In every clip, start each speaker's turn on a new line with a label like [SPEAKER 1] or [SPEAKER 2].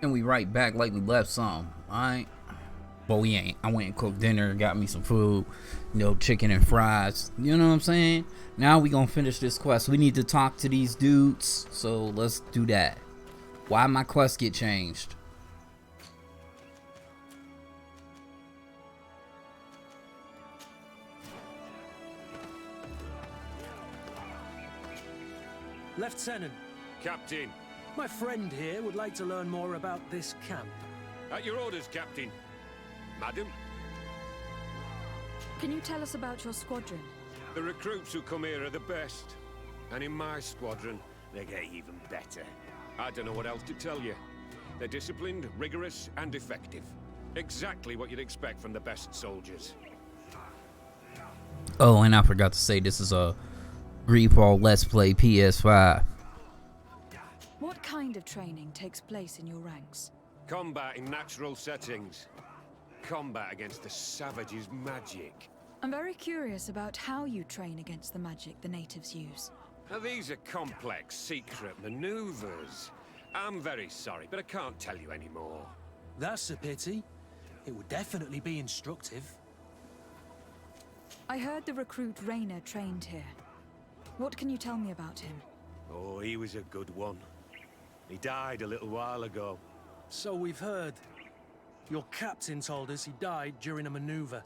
[SPEAKER 1] And we right back like we left some. Alright. But we ain't. I went and cooked dinner, got me some food, chicken and fries. You know what I'm saying? Now we gonna finish this quest. We need to talk to these dudes. So let's do that. Why my quest get changed?
[SPEAKER 2] Lieutenant.
[SPEAKER 3] Captain.
[SPEAKER 2] My friend here would like to learn more about this camp.
[SPEAKER 3] At your orders, Captain. Madam?
[SPEAKER 4] Can you tell us about your squadron?
[SPEAKER 3] The recruits who come here are the best. And in my squadron, they get even better. I don't know what else to tell you. They're disciplined, rigorous, and effective. Exactly what you'd expect from the best soldiers.
[SPEAKER 1] Oh, and I forgot to say this is a Greedfall Let's Play PS5.
[SPEAKER 4] What kind of training takes place in your ranks?
[SPEAKER 3] Combat in natural settings. Combat against the savage's magic.
[SPEAKER 4] I'm very curious about how you train against the magic the natives use.
[SPEAKER 3] Now, these are complex, secret maneuvers. I'm very sorry, but I can't tell you anymore.
[SPEAKER 2] That's a pity. It would definitely be instructive.
[SPEAKER 4] I heard the recruit Rainer trained here. What can you tell me about him?
[SPEAKER 3] Oh, he was a good one. He died a little while ago.
[SPEAKER 2] So we've heard. Your captain told us he died during a maneuver.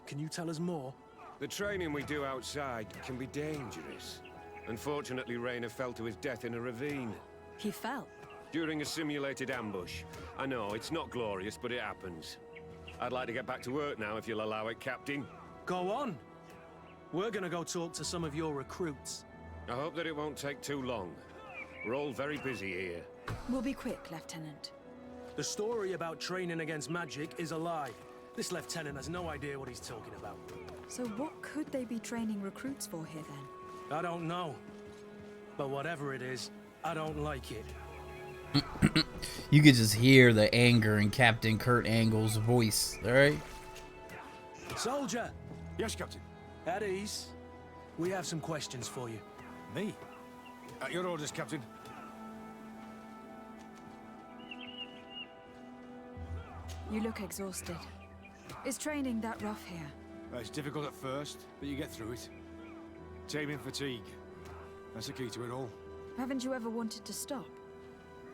[SPEAKER 2] Can you tell us more?
[SPEAKER 3] The training we do outside can be dangerous. Unfortunately, Rainer fell to his death in a ravine.
[SPEAKER 4] He fell?
[SPEAKER 3] During a simulated ambush. I know, it's not glorious, but it happens. I'd like to get back to work now, if you'll allow it, Captain.
[SPEAKER 2] Go on. We're gonna go talk to some of your recruits.
[SPEAKER 3] I hope that it won't take too long. We're all very busy here.
[SPEAKER 4] We'll be quick, Lieutenant.
[SPEAKER 2] The story about training against magic is a lie. This lieutenant has no idea what he's talking about.
[SPEAKER 4] So what could they be training recruits for here, then?
[SPEAKER 2] I don't know. But whatever it is, I don't like it.
[SPEAKER 1] You could just hear the anger in Captain Kurt Angle's voice, alright?
[SPEAKER 2] Soldier!
[SPEAKER 5] Yes, Captain.
[SPEAKER 2] At ease. We have some questions for you.
[SPEAKER 5] Me? At your orders, Captain.
[SPEAKER 4] You look exhausted. Is training that rough here?
[SPEAKER 5] It's difficult at first, but you get through it. Taming fatigue. That's the key to it all.
[SPEAKER 4] Haven't you ever wanted to stop?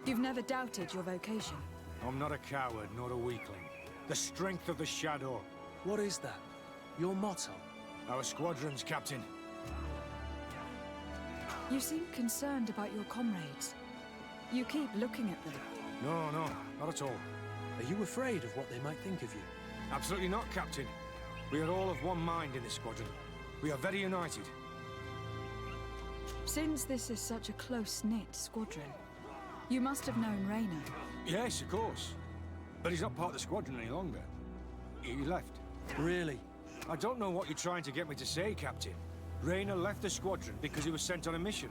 [SPEAKER 4] You've never doubted your vocation.
[SPEAKER 5] I'm not a coward, nor a weakling. The strength of the shadow.
[SPEAKER 2] What is that? Your motto?
[SPEAKER 5] Our squadrons, Captain.
[SPEAKER 4] You seem concerned about your comrades. You keep looking at them.
[SPEAKER 5] No, not at all.
[SPEAKER 2] Are you afraid of what they might think of you?
[SPEAKER 5] Absolutely not, Captain. We are all of one mind in this squadron. We are very united.
[SPEAKER 4] Since this is such a close-knit squadron, you must have known Rainer.
[SPEAKER 5] Yes, of course. But he's not part of the squadron any longer. He left.
[SPEAKER 2] Really?
[SPEAKER 5] I don't know what you're trying to get me to say, Captain. Rainer left the squadron because he was sent on a mission.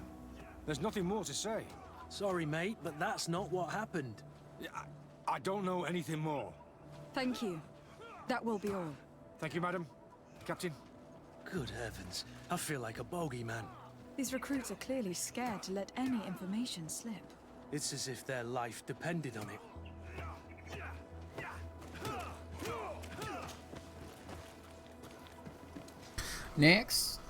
[SPEAKER 5] There's nothing more to say.
[SPEAKER 2] Sorry, mate, but that's not what happened.
[SPEAKER 5] I don't know anything more.
[SPEAKER 4] Thank you. That will be all.
[SPEAKER 5] Thank you, madam. Captain.
[SPEAKER 2] Good heavens. I feel like a bogeyman.
[SPEAKER 4] These recruits are clearly scared to let any information slip.
[SPEAKER 2] It's as if their life depended on it.
[SPEAKER 1] Next.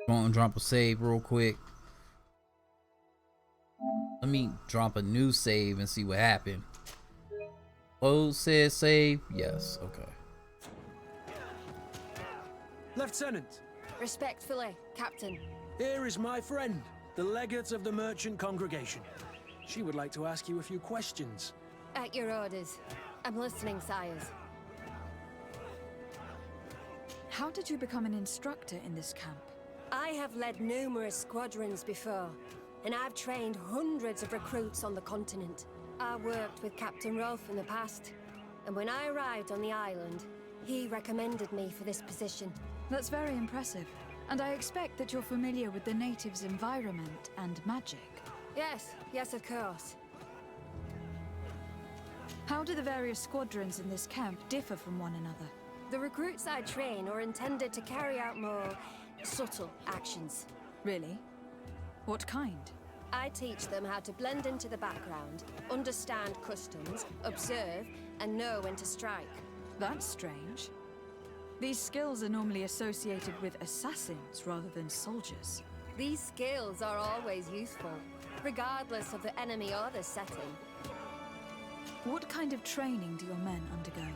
[SPEAKER 1] Go and drop a save real quick. Let me drop a new save and see what happened. Close says save. Yes, okay.
[SPEAKER 2] Lieutenant,
[SPEAKER 6] Respectfully, Captain.
[SPEAKER 2] here is my friend, the legate of the merchant congregation. She would like to ask you a few questions.
[SPEAKER 6] At your orders. I'm listening, sires.
[SPEAKER 4] How did you become an instructor in this camp?
[SPEAKER 6] I have led numerous squadrons before, and I've trained hundreds of recruits on the continent. I worked with Captain Rolf in the past, and when I arrived on the island, he recommended me for this position.
[SPEAKER 4] That's very impressive. And I expect that you're familiar with the natives' environment and magic.
[SPEAKER 6] Yes, of course.
[SPEAKER 4] How do the various squadrons in this camp differ from one another?
[SPEAKER 6] The recruits I train are intended to carry out more subtle actions.
[SPEAKER 4] Really? What kind?
[SPEAKER 6] I teach them how to blend into the background, understand customs, observe, and know when to strike.
[SPEAKER 4] That's strange. These skills are normally associated with assassins rather than soldiers.
[SPEAKER 6] These skills are always useful, regardless of the enemy or the setting.
[SPEAKER 4] What kind of training do your men undergo?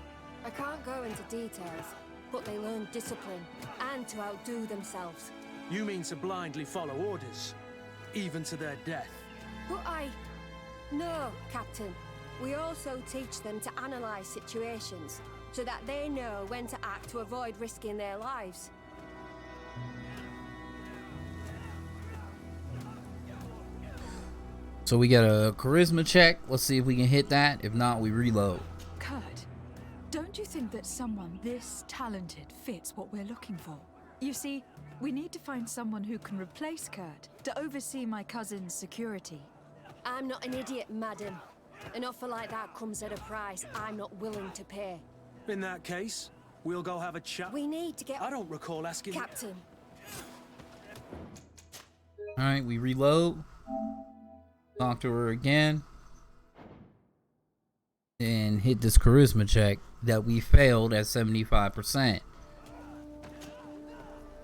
[SPEAKER 6] I can't go into details, but they learn discipline and to outdo themselves.
[SPEAKER 2] You mean to blindly follow orders, even to their death?
[SPEAKER 6] But No, Captain. We also teach them to analyze situations, so that they know when to act to avoid risking their lives.
[SPEAKER 1] So we got a charisma check. Let's see if we can hit that. If not, we reload.
[SPEAKER 4] Kurt, don't you think that someone this talented fits what we're looking for? You see, we need to find someone who can replace Kurt to oversee my cousin's security.
[SPEAKER 6] I'm not an idiot, madam. An offer like that comes at a price I'm not willing to pay.
[SPEAKER 2] In that case, we'll go have a chat.
[SPEAKER 6] We need to get...
[SPEAKER 2] I don't recall asking...
[SPEAKER 6] Captain.
[SPEAKER 1] Alright, we reload. Talk to her again. And hit this charisma check that we failed at 75%.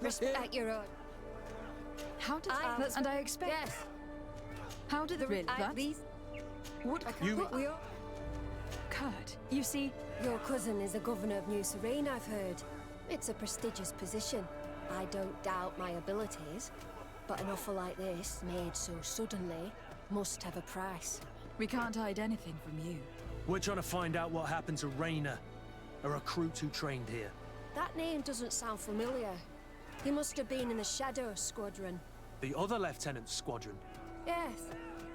[SPEAKER 6] Respect your own.
[SPEAKER 4] How did I expect...
[SPEAKER 6] Yes.
[SPEAKER 4] How did really that? What?
[SPEAKER 6] We all...
[SPEAKER 4] Kurt, you see...
[SPEAKER 6] Your cousin is the governor of New Serene, I've heard. It's a prestigious position. I don't doubt my abilities. But an offer like this, made so suddenly, must have a price.
[SPEAKER 4] We can't hide anything from you.
[SPEAKER 2] We're trying to find out what happened to Rainer, a recruit who trained here.
[SPEAKER 6] That name doesn't sound familiar. He must have been in the Shadow Squadron.
[SPEAKER 2] The other lieutenant's squadron.
[SPEAKER 6] Yes.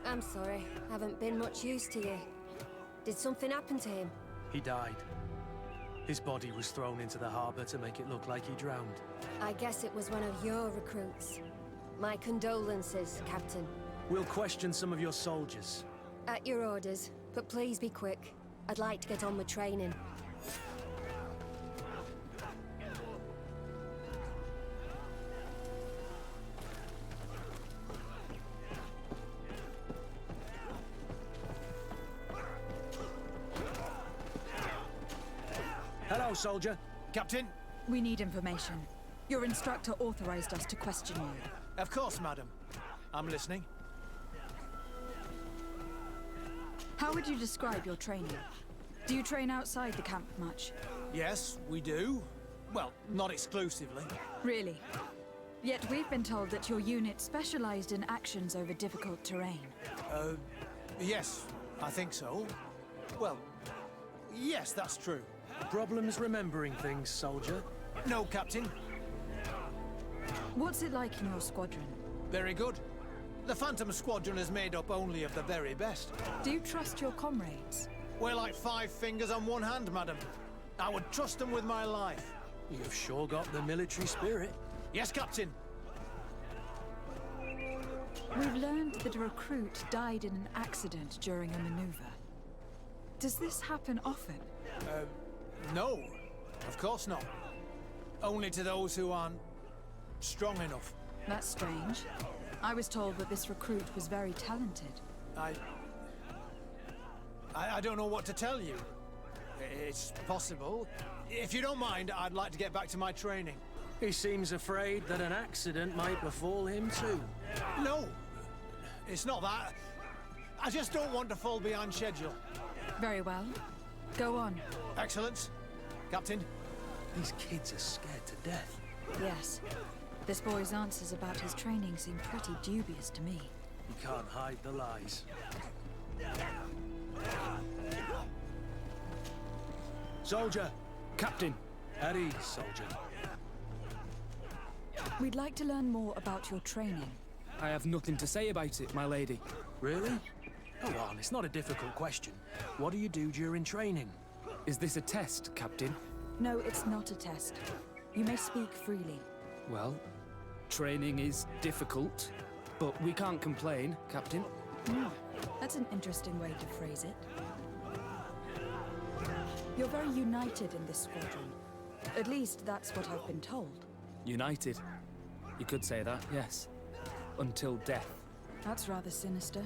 [SPEAKER 6] I'm sorry. Haven't been much use to you. Did something happen to him?
[SPEAKER 2] He died. His body was thrown into the harbor to make it look like he drowned.
[SPEAKER 6] I guess it was one of your recruits. My condolences, Captain.
[SPEAKER 2] We'll question some of your soldiers.
[SPEAKER 6] At your orders, but please be quick. I'd like to get on with training.
[SPEAKER 2] Hello, soldier.
[SPEAKER 5] Captain?
[SPEAKER 4] We need information. Your instructor authorized us to question you.
[SPEAKER 5] Of course, madam. I'm listening.
[SPEAKER 4] How would you describe your training? Do you train outside the camp much?
[SPEAKER 5] Yes, we do. Well, not exclusively.
[SPEAKER 4] Really? Yet we've been told that your unit specialized in actions over difficult terrain.
[SPEAKER 5] Yes, I think so. Well, yes, that's true.
[SPEAKER 2] Problems remembering things, soldier?
[SPEAKER 5] No, Captain.
[SPEAKER 4] What's it like in your squadron?
[SPEAKER 5] Very good. The Phantom Squadron is made up only of the very best.
[SPEAKER 4] Do you trust your comrades?
[SPEAKER 5] We're like 5 fingers on one hand, madam. I would trust them with my life.
[SPEAKER 2] You've sure got the military spirit.
[SPEAKER 5] Yes, Captain.
[SPEAKER 4] We've learned that a recruit died in an accident during a maneuver. Does this happen often?
[SPEAKER 5] No. Of course not. Only to those who aren't strong enough.
[SPEAKER 4] That's strange. I was told that this recruit was very talented.
[SPEAKER 5] I don't know what to tell you. It's possible. If you don't mind, I'd like to get back to my training.
[SPEAKER 2] He seems afraid that an accident might befall him too.
[SPEAKER 5] No, it's not that. I just don't want to fall behind schedule.
[SPEAKER 4] Very well. Go on.
[SPEAKER 5] Excellence. Captain.
[SPEAKER 2] These kids are scared to death.
[SPEAKER 4] Yes. This boy's answers about his training seem pretty dubious to me.
[SPEAKER 2] You can't hide the lies. Soldier! Captain! At ease, soldier.
[SPEAKER 4] We'd like to learn more about your training.
[SPEAKER 7] I have nothing to say about it, my lady.
[SPEAKER 2] Really? Go on, it's not a difficult question. What do you do during training?
[SPEAKER 7] Is this a test, Captain?
[SPEAKER 4] No, it's not a test. You may speak freely.
[SPEAKER 7] Well, training is difficult, but we can't complain, Captain.
[SPEAKER 4] That's an interesting way to phrase it. You're very united in this squadron. At least that's what I've been told.
[SPEAKER 7] United. You could say that, yes. Until death.
[SPEAKER 4] That's rather sinister.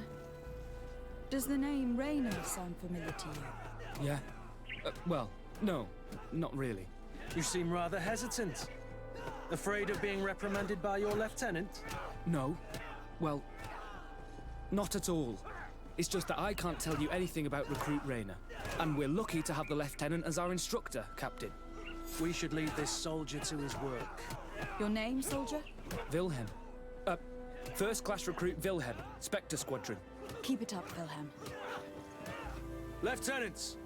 [SPEAKER 4] Does the name Rayner sound familiar to you?
[SPEAKER 7] Yeah. Well, no, not really.
[SPEAKER 2] You seem rather hesitant. Afraid of being reprimanded by your lieutenant?
[SPEAKER 7] No. Well, not at all. It's just that I can't tell you anything about Recruit Rayner. And we're lucky to have the Lieutenant as our instructor, Captain.
[SPEAKER 2] We should leave this soldier to his work.
[SPEAKER 4] Your name, soldier?
[SPEAKER 7] Wilhelm. First class recruit Wilhelm, Spectre Squadron.
[SPEAKER 4] Keep it up, Wilhelm.
[SPEAKER 2] Lieutenants,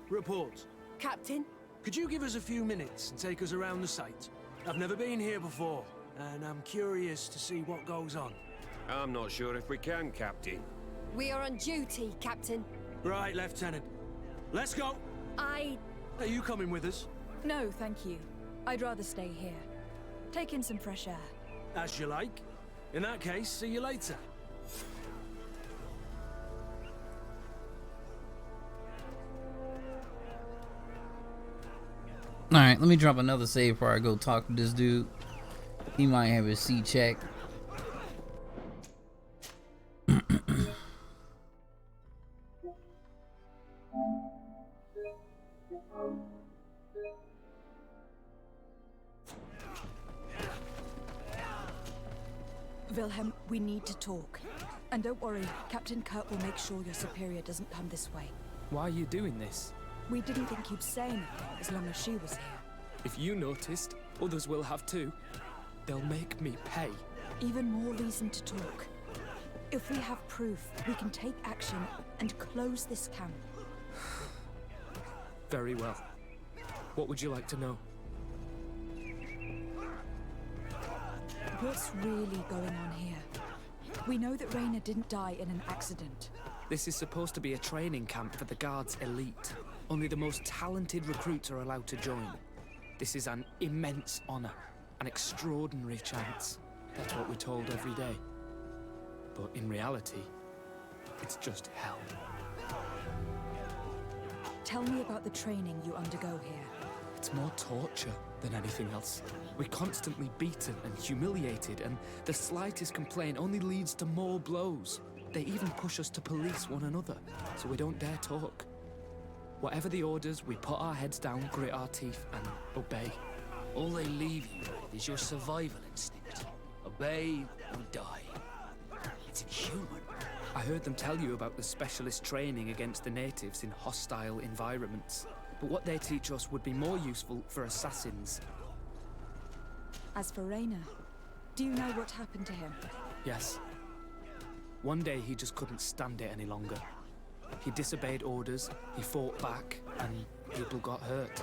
[SPEAKER 2] report.
[SPEAKER 6] Captain?
[SPEAKER 2] Could you give us a few minutes and take us around the site? I've never been here before, and I'm curious to see what goes on.
[SPEAKER 3] I'm not sure if we can, Captain.
[SPEAKER 6] We are on duty, Captain.
[SPEAKER 2] Right, Lieutenant. Let's go.
[SPEAKER 6] Are
[SPEAKER 2] you coming with us?
[SPEAKER 4] No, thank you. I'd rather stay here. Take in some fresh air.
[SPEAKER 2] As you like. In that case, see you later.
[SPEAKER 1] Alright, let me drop another save before I go talk to this dude. He might have his C check.
[SPEAKER 4] Wilhelm, we need to talk. And don't worry, Captain Kurt will make sure your superior doesn't come this way.
[SPEAKER 7] Why are you doing this?
[SPEAKER 4] We didn't think you'd say anything as long as she was here.
[SPEAKER 7] If you noticed, others will have too. They'll make me pay.
[SPEAKER 4] Even more reason to talk. If we have proof, we can take action and close this camp.
[SPEAKER 7] Very well. What would you like to know?
[SPEAKER 4] What's really going on here? We know that Rayner didn't die in an accident.
[SPEAKER 7] This is supposed to be a training camp for the Guard's elite. Only the most talented recruits are allowed to join. This is an immense honor, an extraordinary chance. That's what we're told every day. But in reality, it's just hell.
[SPEAKER 4] Tell me about the training you undergo here.
[SPEAKER 7] It's more torture than anything else. We're constantly beaten and humiliated, and the slightest complaint only leads to more blows. They even push us to police one another, so we don't dare talk. Whatever the orders, we put our heads down, grit our teeth, and obey.
[SPEAKER 8] All they leave you with is your survival instinct. Obey or die. It's inhuman.
[SPEAKER 7] I heard them tell you about the specialist training against the natives in hostile environments. But what they teach us would be more useful for assassins.
[SPEAKER 4] As for Rayner, do you know what happened to him?
[SPEAKER 7] Yes. One day he just couldn't stand it any longer. He disobeyed orders, he fought back, and people got hurt.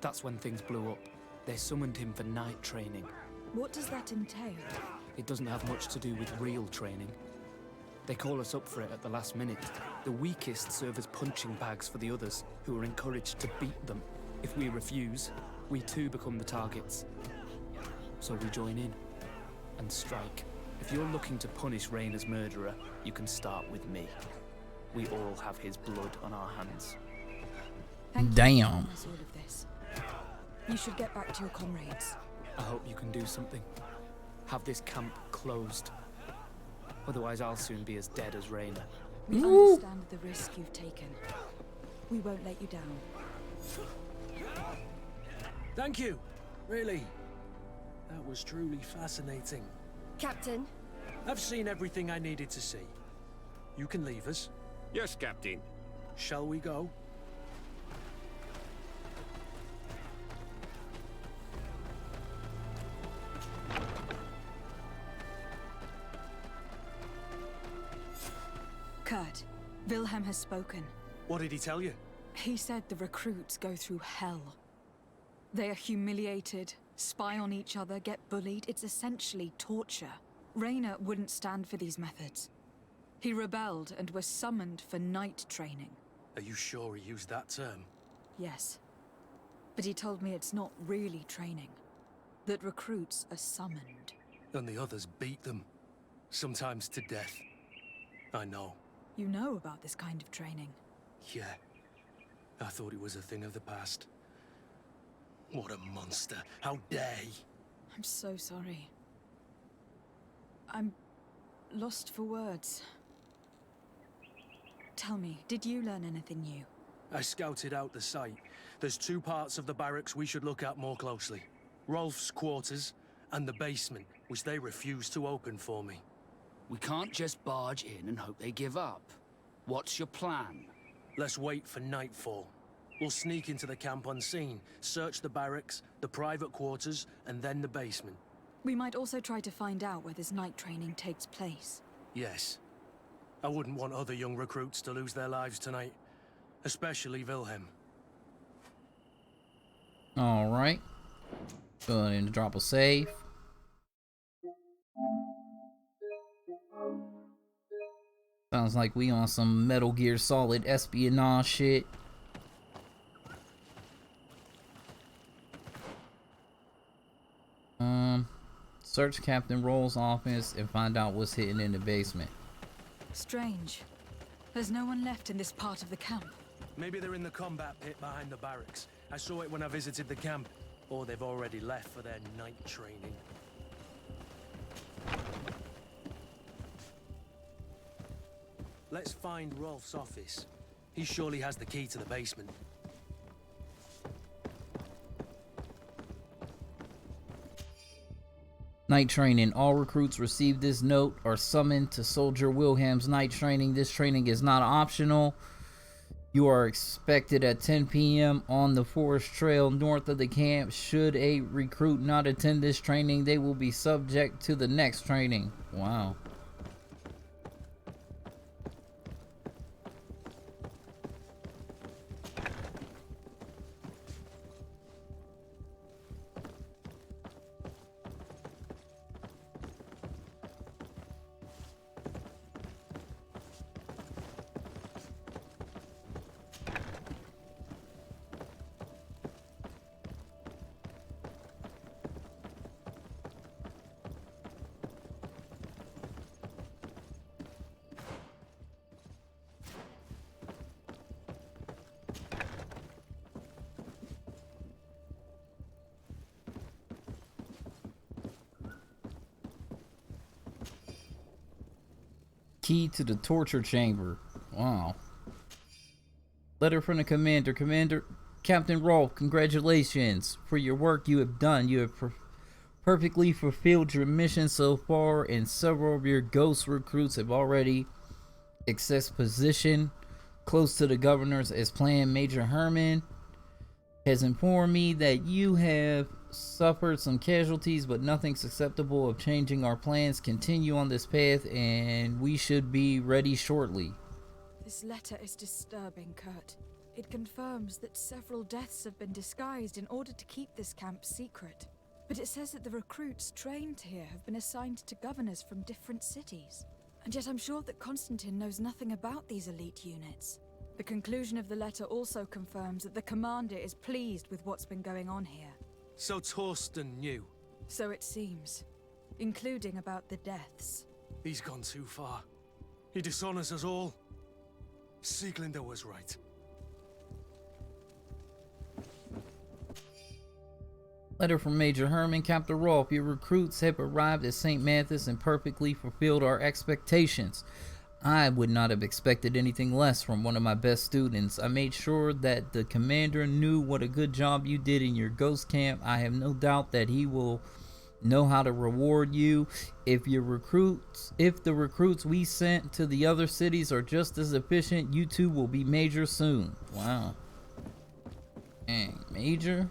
[SPEAKER 7] That's when things blew up. They summoned him for night training.
[SPEAKER 4] What does that entail?
[SPEAKER 7] It doesn't have much to do with real training. They call us up for it at the last minute. The weakest serve as punching bags for the others, who are encouraged to beat them. If we refuse, we too become the targets. So we join in and strike. If you're looking to punish Rayner's murderer, you can start with me. We all have his blood on our hands.
[SPEAKER 4] Thank
[SPEAKER 1] Damn.
[SPEAKER 4] you for telling us all of this. You should get back to your comrades.
[SPEAKER 7] I hope you can do something. Have this camp closed. Otherwise, I'll soon be as dead as Rayner.
[SPEAKER 4] We understand the risk you've taken. We won't let you down.
[SPEAKER 2] Thank you. Really. That was truly fascinating.
[SPEAKER 6] Captain?
[SPEAKER 2] I've seen everything I needed to see. You can leave us.
[SPEAKER 3] Yes, Captain.
[SPEAKER 2] Shall we go?
[SPEAKER 4] Kurt, Wilhelm has spoken.
[SPEAKER 2] What did he tell you?
[SPEAKER 4] He said the recruits go through hell. They are humiliated, spy on each other, get bullied. It's essentially torture. Rayner wouldn't stand for these methods. He rebelled and was summoned for night training.
[SPEAKER 2] Are you sure he used that term?
[SPEAKER 4] Yes. But he told me it's not really training. That recruits are summoned.
[SPEAKER 2] And the others beat them. Sometimes to death. I know.
[SPEAKER 4] You know about this kind of training?
[SPEAKER 2] Yeah. I thought it was a thing of the past. What a monster. How dare he?
[SPEAKER 4] I'm so sorry. I'm lost for words. Tell me, did you learn anything new?
[SPEAKER 2] I scouted out the site. There's 2 parts of the barracks we should look at more closely. Rolf's quarters and the basement, which they refused to open for me.
[SPEAKER 8] We can't just barge in and hope they give up. What's your plan?
[SPEAKER 2] Let's wait for nightfall. We'll sneak into the camp unseen, search the barracks, the private quarters, and then the basement.
[SPEAKER 4] We might also try to find out where this night training takes place.
[SPEAKER 2] Yes. I wouldn't want other young recruits to lose their lives tonight. Especially Wilhelm.
[SPEAKER 1] Alright. Go ahead and drop a save. Sounds like we on some Metal Gear Solid espionage shit. Search Captain Roll's office and find out what's hidden in the basement.
[SPEAKER 4] Strange. There's no one left in this part of the camp.
[SPEAKER 2] Maybe they're in the combat pit behind the barracks. I saw it when I visited the camp. Or they've already left for their night training. Let's find Rolf's office. He surely has the key to the basement.
[SPEAKER 1] Night training. All recruits receive this note are summoned to Soldier Wilhelm's night training. This training is not optional. You are expected at 10 p.m. on the forest trail north of the camp. Should a recruit not attend this training, they will be subject to the next training. Wow. Key to the torture chamber. Wow. Letter from the commander. Captain Rolf, congratulations for your work you have done. You have perfectly fulfilled your mission so far, and several of your ghost recruits have already accessed position close to the governors as planned. Major Herman has informed me that you have suffered some casualties, but nothing susceptible of changing our plans. Continue on this path, and we should be ready shortly.
[SPEAKER 4] This letter is disturbing, Kurt. It confirms that several deaths have been disguised in order to keep this camp secret. But it says that the recruits trained here have been assigned to governors from different cities. And yet I'm sure that Constantine knows nothing about these elite units. The conclusion of the letter also confirms that the commander is pleased with what's been going on here.
[SPEAKER 2] So Torsten knew.
[SPEAKER 4] So it seems, including about the deaths.
[SPEAKER 2] He's gone too far. He dishonors us all. Sieglinde was right.
[SPEAKER 1] Letter from Major Herman. Captain Rolf, your recruits have arrived at St. Mathis and perfectly fulfilled our expectations. I would not have expected anything less from one of my best students. I made sure that the commander knew what a good job you did in your ghost camp. I have no doubt that he will know how to reward you. If the recruits we sent to the other cities are just as efficient, you two will be major soon. Wow. Dang, major?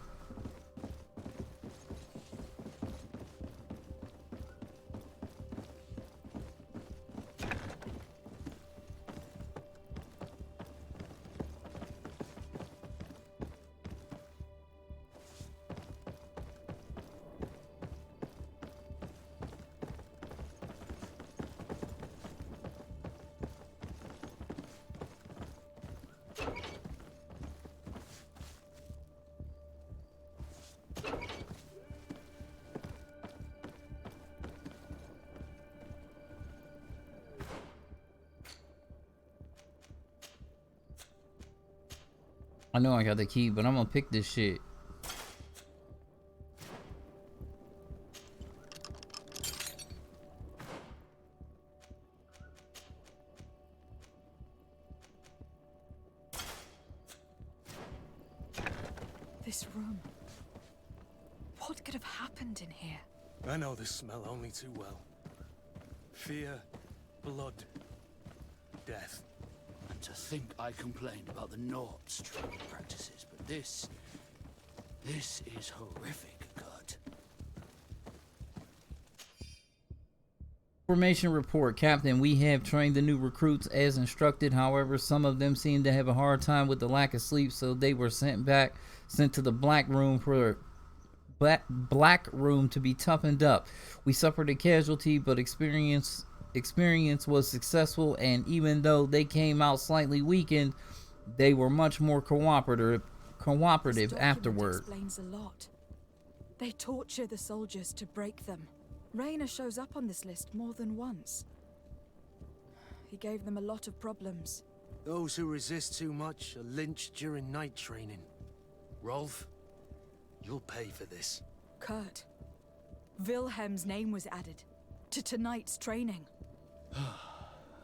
[SPEAKER 1] I know I got the key, but I'm gonna pick this shit.
[SPEAKER 4] This room. What could have happened in here?
[SPEAKER 2] I know this smell only too well. Fear, blood, death.
[SPEAKER 8] And to think I complained about the Nords' training practices, but this is horrific, God.
[SPEAKER 1] Formation report, Captain. We have trained the new recruits as instructed. However, some of them seem to have a hard time with the lack of sleep, so they were sent to the black room to be toughened up. We suffered a casualty, but experience was successful, and even though they came out slightly weakened, they were much more cooperative
[SPEAKER 4] This
[SPEAKER 1] afterward.
[SPEAKER 4] Explains a lot. They torture the soldiers to break them. Rayner shows up on this list more than once. He gave them a lot of problems.
[SPEAKER 2] Those who resist too much are lynched during night training. Rolf, you'll pay for this.
[SPEAKER 4] Kurt, Wilhelm's name was added to tonight's training.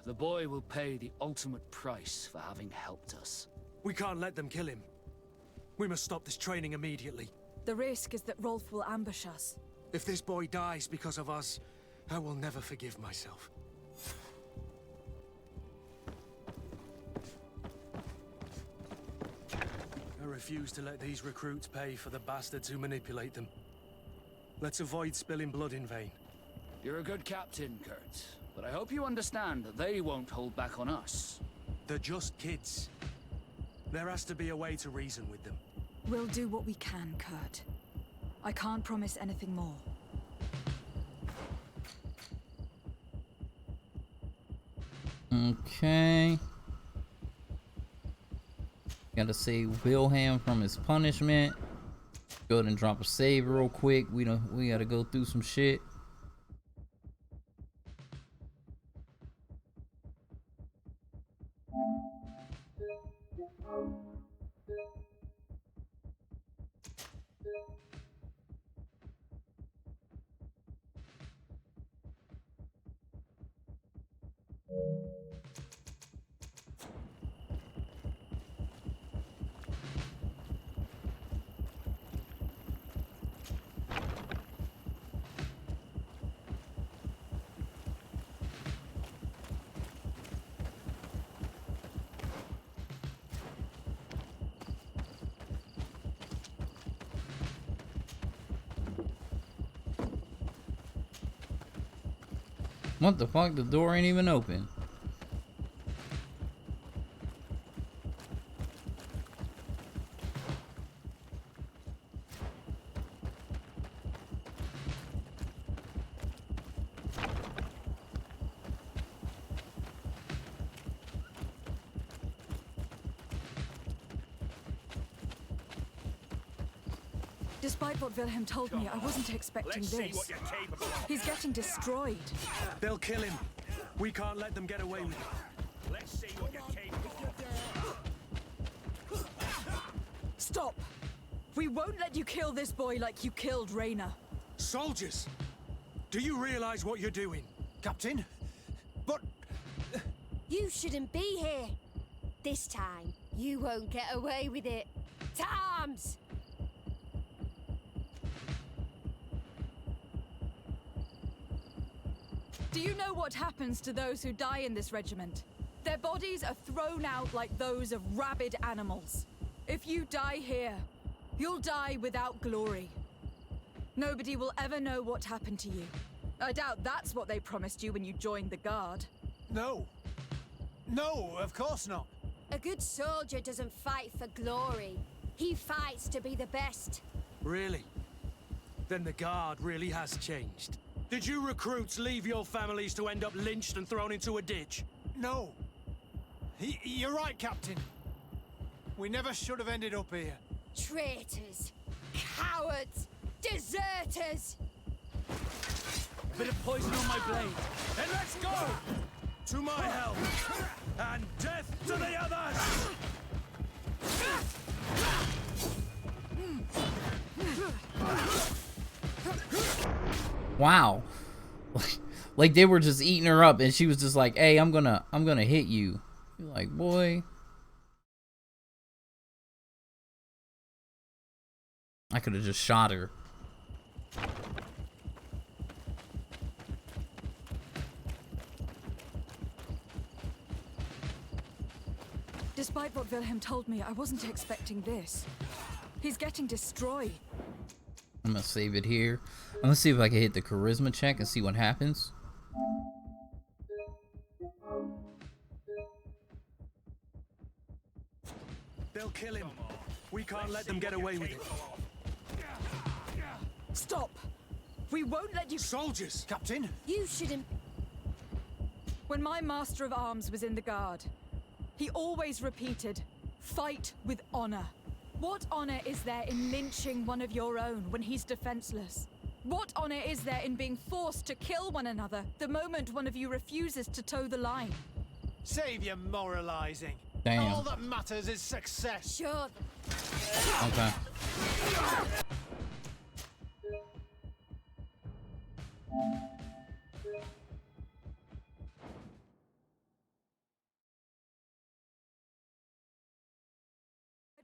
[SPEAKER 8] The boy will pay the ultimate price for having helped us.
[SPEAKER 2] We can't let them kill him. We must stop this training immediately.
[SPEAKER 4] The risk is that Rolf will ambush us.
[SPEAKER 2] If this boy dies because of us, I will never forgive myself. I refuse to let these recruits pay for the bastards who manipulate them. Let's avoid spilling blood in vain.
[SPEAKER 8] You're a good captain, Kurt, but I hope you understand that they won't hold back on us.
[SPEAKER 2] They're just kids. There has to be a way to reason with them.
[SPEAKER 4] We'll do what we can, Kurt. I can't promise anything more.
[SPEAKER 1] Okay. Gotta save Wilhelm from his punishment. Go ahead and drop a save real quick. We gotta go through some shit. What the fuck? The door ain't even open.
[SPEAKER 4] Despite what Wilhelm told me, I wasn't expecting this. He's getting destroyed.
[SPEAKER 2] They'll kill him. We can't let them get away with it.
[SPEAKER 3] Let's see what you're capable of.
[SPEAKER 4] Stop! We won't let you kill this boy like you killed Rayner.
[SPEAKER 2] Soldiers! Do you realize what you're doing?
[SPEAKER 5] Captain? But...
[SPEAKER 6] You shouldn't be here. This time, you won't get away with it. To arms!
[SPEAKER 4] Do you know what happens to those who die in this regiment? Their bodies are thrown out like those of rabid animals. If you die here, you'll die without glory. Nobody will ever know what happened to you. I doubt that's what they promised you when you joined the Guard.
[SPEAKER 5] No. No, of course not.
[SPEAKER 6] A good soldier doesn't fight for glory. He fights to be the best.
[SPEAKER 2] Really? Then the Guard really has changed. Did you recruits leave your families to end up lynched and thrown into a ditch?
[SPEAKER 5] No. You're right, Captain. We never should have ended up here.
[SPEAKER 6] Traitors! Cowards! Deserters!
[SPEAKER 8] A bit of poison on my blade.
[SPEAKER 2] Then let's go! To my help! And death to the others!
[SPEAKER 1] Wow. Like they were just eating her up and she was just like, hey, I'm gonna hit you. You're like, boy. I could have just shot her.
[SPEAKER 4] Despite what Wilhelm told me, I wasn't expecting this. He's getting destroyed.
[SPEAKER 1] I'm gonna save it here. I'm gonna see if I can hit the charisma check and see what happens.
[SPEAKER 2] They'll kill him. We can't let them get away with it.
[SPEAKER 4] Stop! We won't let you—
[SPEAKER 2] Soldiers!
[SPEAKER 5] Captain?
[SPEAKER 6] You shouldn't.
[SPEAKER 4] When my Master of Arms was in the Guard, he always repeated, fight with honor. What honor is there in lynching one of your own when he's defenseless? What honor is there in being forced to kill one another the moment one of you refuses to toe the line?
[SPEAKER 9] Save your moralizing.
[SPEAKER 1] Damn.
[SPEAKER 9] All that matters is success.
[SPEAKER 6] Sure.
[SPEAKER 1] Okay.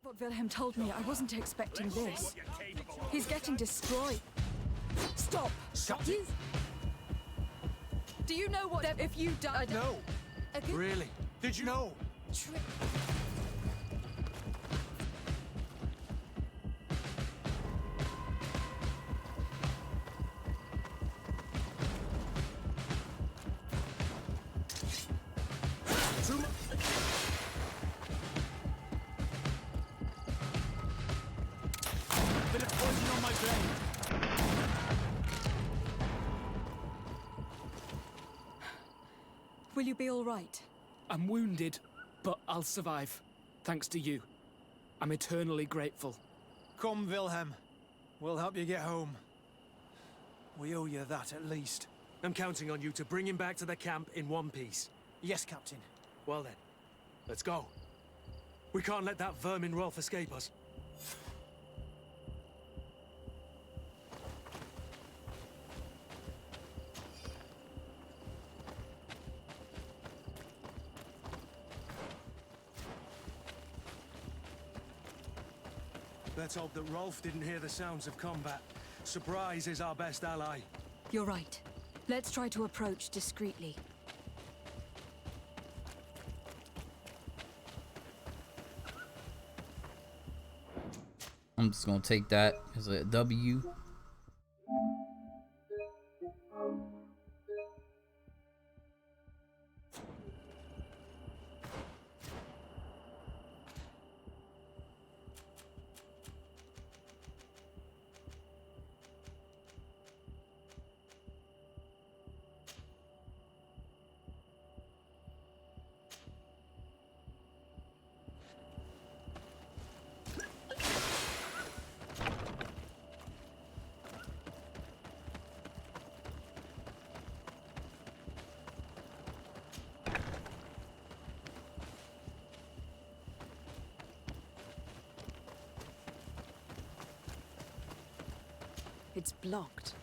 [SPEAKER 4] What Wilhelm told me, I wasn't expecting this. He's getting destroyed. Stop!
[SPEAKER 6] You.
[SPEAKER 4] Do you know what if you died?
[SPEAKER 9] No.
[SPEAKER 6] A good
[SPEAKER 2] Really?
[SPEAKER 9] Did you know?
[SPEAKER 6] trick.
[SPEAKER 9] Bit of poison on my brain.
[SPEAKER 4] Will you be all right?
[SPEAKER 7] I'm wounded, but I'll survive. Thanks to you. I'm eternally grateful.
[SPEAKER 9] Come, Wilhelm. We'll help you get home. We owe you that at least.
[SPEAKER 2] I'm counting on you to bring him back to the camp in one piece.
[SPEAKER 9] Yes, Captain.
[SPEAKER 2] Well then, let's go. We can't let that vermin Rolf escape us. Let's hope that Rolf didn't hear the sounds of combat. Surprise is our best ally.
[SPEAKER 4] You're right. Let's try to approach discreetly.
[SPEAKER 1] I'm just gonna take that as a W.
[SPEAKER 4] It's blocked.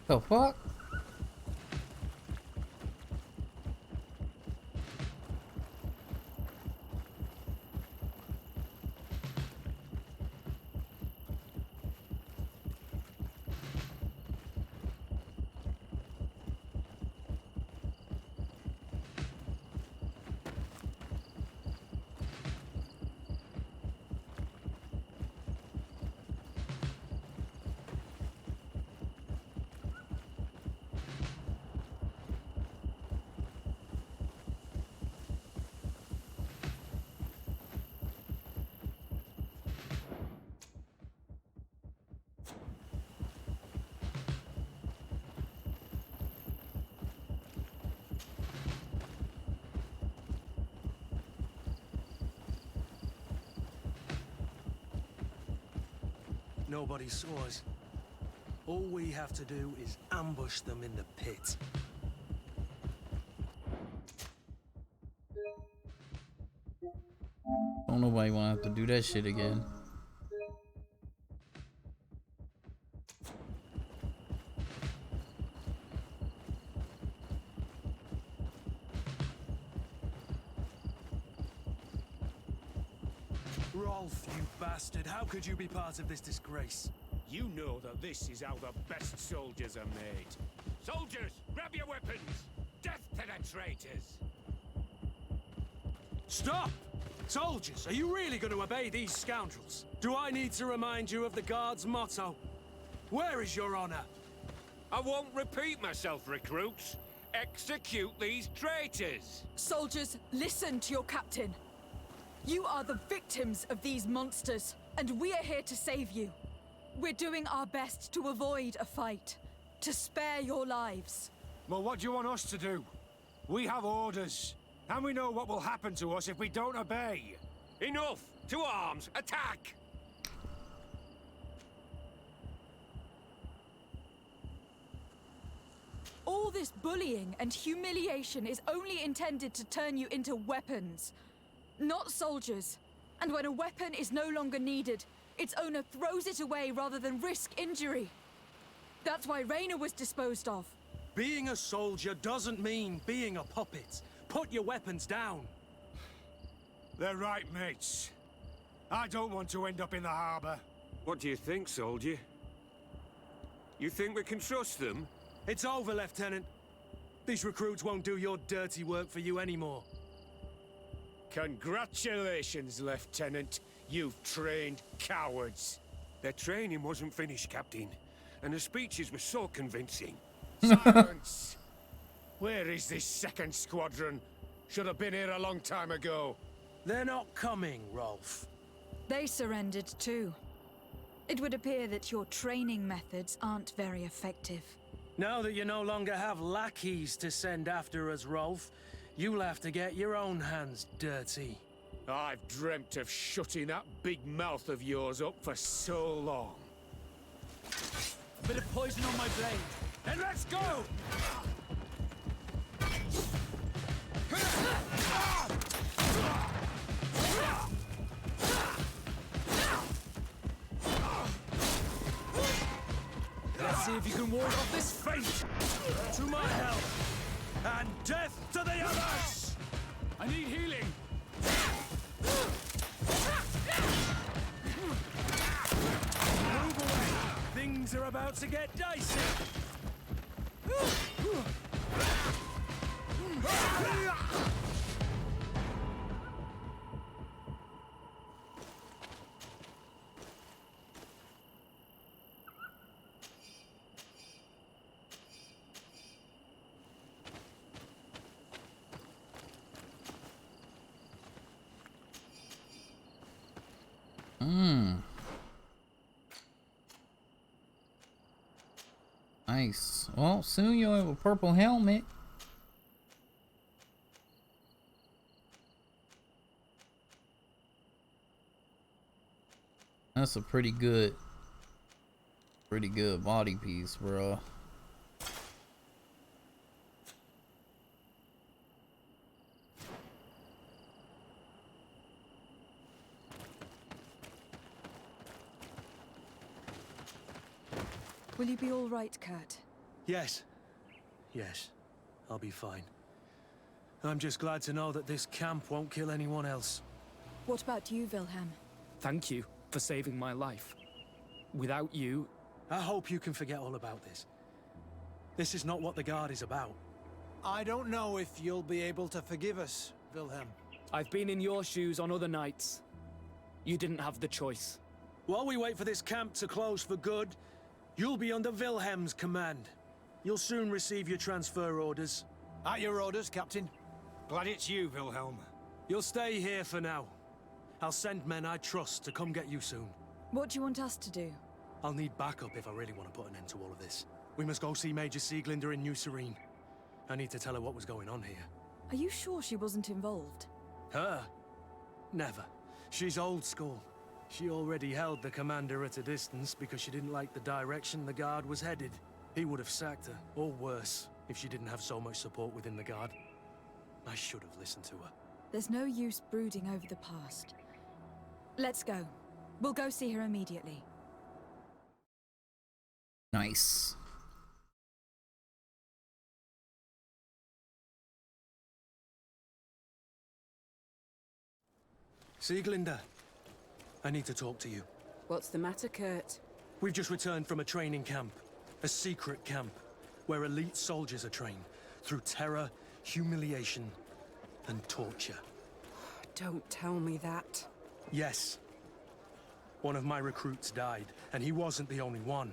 [SPEAKER 4] The fuck?
[SPEAKER 2] Nobody saw us. All we have to do is ambush them in the pit.
[SPEAKER 1] Don't nobody want to have to do that shit again.
[SPEAKER 2] Rolf, you bastard. How could you be part of this disgrace?
[SPEAKER 3] You know that this is how the best soldiers are made. Soldiers, grab your weapons! Death to the traitors!
[SPEAKER 2] Stop! Soldiers, are you really going to obey these scoundrels? Do I need to remind you of the Guard's motto? Where is your honor?
[SPEAKER 3] I won't repeat myself, recruits. Execute these traitors!
[SPEAKER 4] Soldiers, listen to your captain. You are the victims of these monsters, and we are here to save you. We're doing our best to avoid a fight, to spare your lives.
[SPEAKER 5] Well, what do you want us to do? We have orders, and we know what will happen to us if we don't obey.
[SPEAKER 3] Enough! To arms! Attack!
[SPEAKER 4] All this bullying and humiliation is only intended to turn you into weapons, not soldiers. And when a weapon is no longer needed, its owner throws it away rather than risk injury. That's why Raina was disposed of.
[SPEAKER 2] Being a soldier doesn't mean being a puppet. Put your weapons down.
[SPEAKER 5] They're right, mates. I don't want to end up in the harbor.
[SPEAKER 3] What do you think, soldier? You think we can trust them?
[SPEAKER 2] It's over, Lieutenant. These recruits won't do your dirty work for you anymore.
[SPEAKER 5] Congratulations, Lieutenant. You've trained cowards.
[SPEAKER 3] Their training wasn't finished, Captain. And the speeches were so convincing.
[SPEAKER 5] Silence! Where is this second squadron? Should have been here a long time ago.
[SPEAKER 2] They're not coming, Rolf.
[SPEAKER 4] They surrendered too. It would appear that your training methods aren't very effective.
[SPEAKER 2] Now that you no longer have lackeys to send after us, Rolf, you'll have to get your own hands dirty.
[SPEAKER 5] I've dreamt of shutting that big mouth of yours up for so long.
[SPEAKER 9] A bit of poison on my blade.
[SPEAKER 5] Then let's go!
[SPEAKER 9] Let's see if you can ward off this fate.
[SPEAKER 2] To my help! And death to the others!
[SPEAKER 9] I need healing.
[SPEAKER 2] Move away! Things are about to get dicey!
[SPEAKER 1] Nice. Well, soon you'll have a purple helmet. That's a pretty good body piece, bro.
[SPEAKER 4] Will you be all right, Kurt?
[SPEAKER 2] Yes. Yes. I'll be fine. I'm just glad to know that this camp won't kill anyone else.
[SPEAKER 4] What about you, Wilhelm?
[SPEAKER 7] Thank you for saving my life. Without you...
[SPEAKER 2] I hope you can forget all about this. This is not what the Guard is about.
[SPEAKER 9] I don't know if you'll be able to forgive us, Wilhelm.
[SPEAKER 7] I've been in your shoes on other nights. You didn't have the choice.
[SPEAKER 2] While we wait for this camp to close for good, you'll be under Wilhelm's command. You'll soon receive your transfer orders.
[SPEAKER 9] At your orders, Captain.
[SPEAKER 5] Glad it's you, Wilhelm.
[SPEAKER 2] You'll stay here for now. I'll send men I trust to come get you soon.
[SPEAKER 4] What do you want us to do?
[SPEAKER 2] I'll need backup if I really want to put an end to all of this. We must go see Major Sieglinder in New Serene. I need to tell her what was going on here.
[SPEAKER 4] Are you sure she wasn't involved?
[SPEAKER 2] Her? Never. She's old school. She already held the commander at a distance because she didn't like the direction the guard was headed. He would have sacked her, or worse, if she didn't have so much support within the guard. I should have listened to her.
[SPEAKER 4] There's no use brooding over the past. Let's go. We'll go see her immediately.
[SPEAKER 1] Nice.
[SPEAKER 2] Sieglinde, I need to talk to you.
[SPEAKER 10] What's the matter, Kurt?
[SPEAKER 2] We've just returned from a training camp. A secret camp, where elite soldiers are trained through terror, humiliation, and torture.
[SPEAKER 10] Don't tell me that.
[SPEAKER 2] Yes. One of my recruits died, and he wasn't the only one.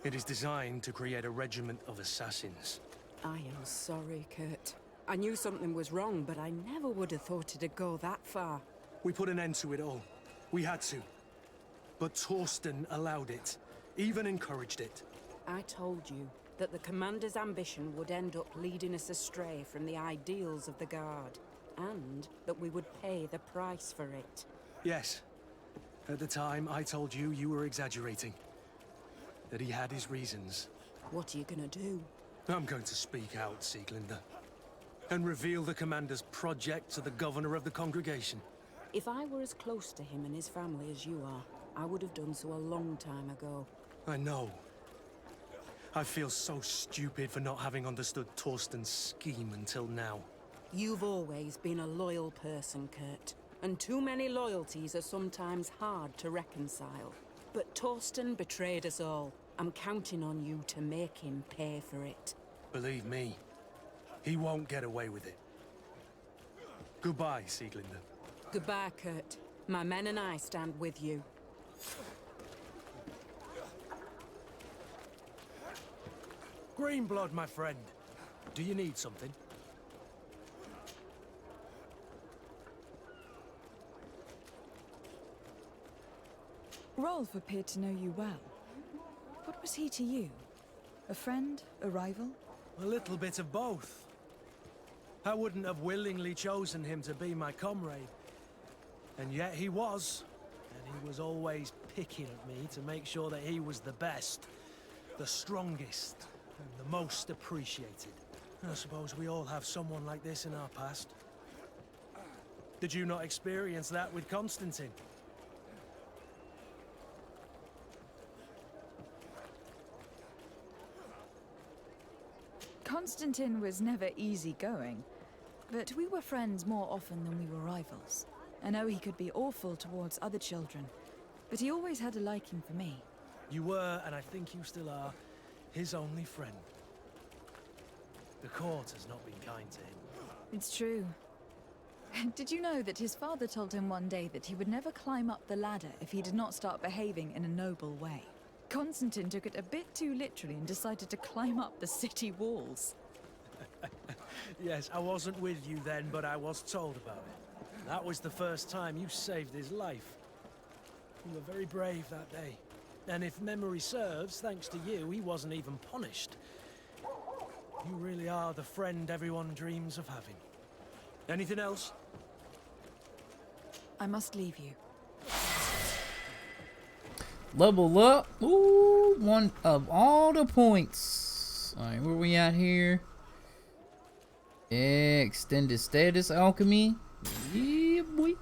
[SPEAKER 2] It is designed to create a regiment of assassins.
[SPEAKER 10] I am sorry, Kurt. I knew something was wrong, but I never would have thought it'd go that far.
[SPEAKER 2] We put an end to it all. We had to. But Torsten allowed it, even encouraged it.
[SPEAKER 10] I told you that the commander's ambition would end up leading us astray from the ideals of the Guard, and that we would pay the price for it.
[SPEAKER 2] Yes. At the time, I told you you were exaggerating. That he had his reasons.
[SPEAKER 10] What are you gonna do?
[SPEAKER 2] I'm going to speak out, Sieglinde. And reveal the commander's project to the governor of the congregation.
[SPEAKER 10] If I were as close to him and his family as you are, I would have done so a long time ago.
[SPEAKER 2] I know. I feel so stupid for not having understood Torsten's scheme until now.
[SPEAKER 10] You've always been a loyal person, Kurt. And too many loyalties are sometimes hard to reconcile. But Torsten betrayed us all. I'm counting on you to make him pay for it.
[SPEAKER 2] Believe me, he won't get away with it. Goodbye, Sieglinde.
[SPEAKER 10] Goodbye, Kurt. My men and I stand with you.
[SPEAKER 2] Greenblood, my friend. Do you need something?
[SPEAKER 4] Rolf appeared to know you well. What was he to you? A friend? A rival?
[SPEAKER 9] A little bit of both. I wouldn't have willingly chosen him to be my comrade. And yet he was. And he was always picking at me to make sure that he was the best, the strongest, and the most appreciated. I suppose we all have someone like this in our past. Did you not experience that with Constantine?
[SPEAKER 4] Constantine was never easygoing, but we were friends more often than we were rivals. I know he could be awful towards other children, but he always had a liking for me.
[SPEAKER 9] You were, and I think you still are, his only friend. The court has not been kind to him.
[SPEAKER 4] It's true. Did you know that his father told him one day that he would never climb up the ladder if he did not start behaving in a noble way? Constantine took it a bit too literally and decided to climb up the city walls.
[SPEAKER 9] Yes, I wasn't with you then, but I was told about it. That was the first time you saved his life. You were very brave that day. And if memory serves, thanks to you, he wasn't even punished. You really are the friend everyone dreams of having. Anything else?
[SPEAKER 4] I must leave you.
[SPEAKER 1] Level up. Ooh, one of all the points. Alright, where we at here? Yeah, extended status alchemy. Yeah, boy.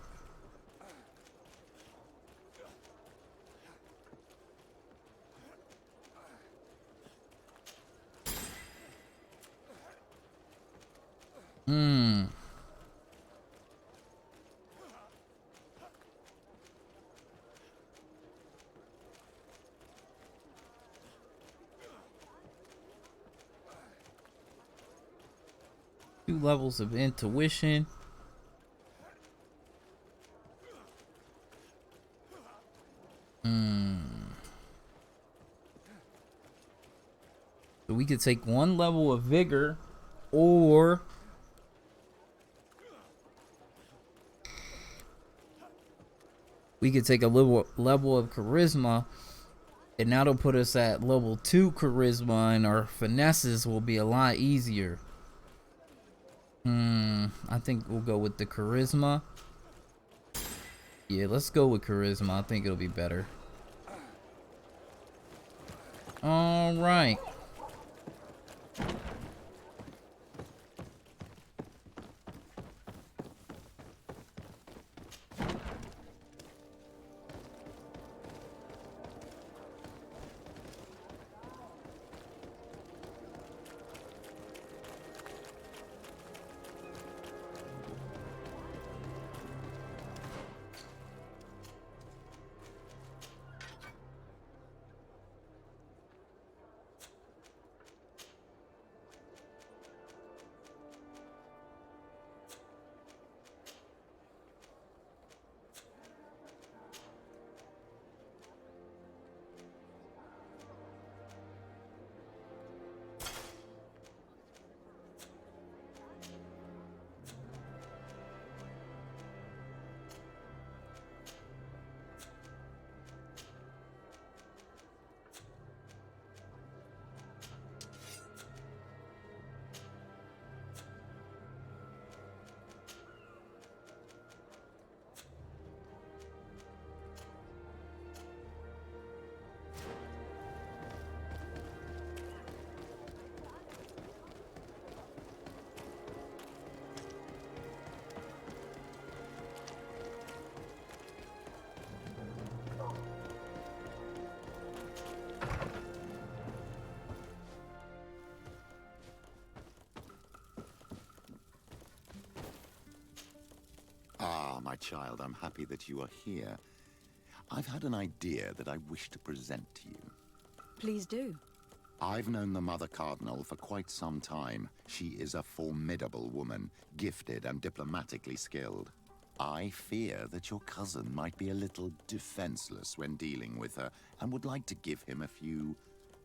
[SPEAKER 1] Two levels of intuition. So we could take one level of vigor, or we could take a level of charisma, and that'll put us at level 2 charisma, and our finesses will be a lot easier. I think we'll go with the charisma. Yeah, let's go with charisma. I think it'll be better. All right.
[SPEAKER 11] Ah, my child, I'm happy that you are here. I've had an idea that I wish to present to you.
[SPEAKER 4] Please do.
[SPEAKER 11] I've known the Mother Cardinal for quite some time. She is a formidable woman, gifted and diplomatically skilled. I fear that your cousin might be a little defenseless when dealing with her, and would like to give him a few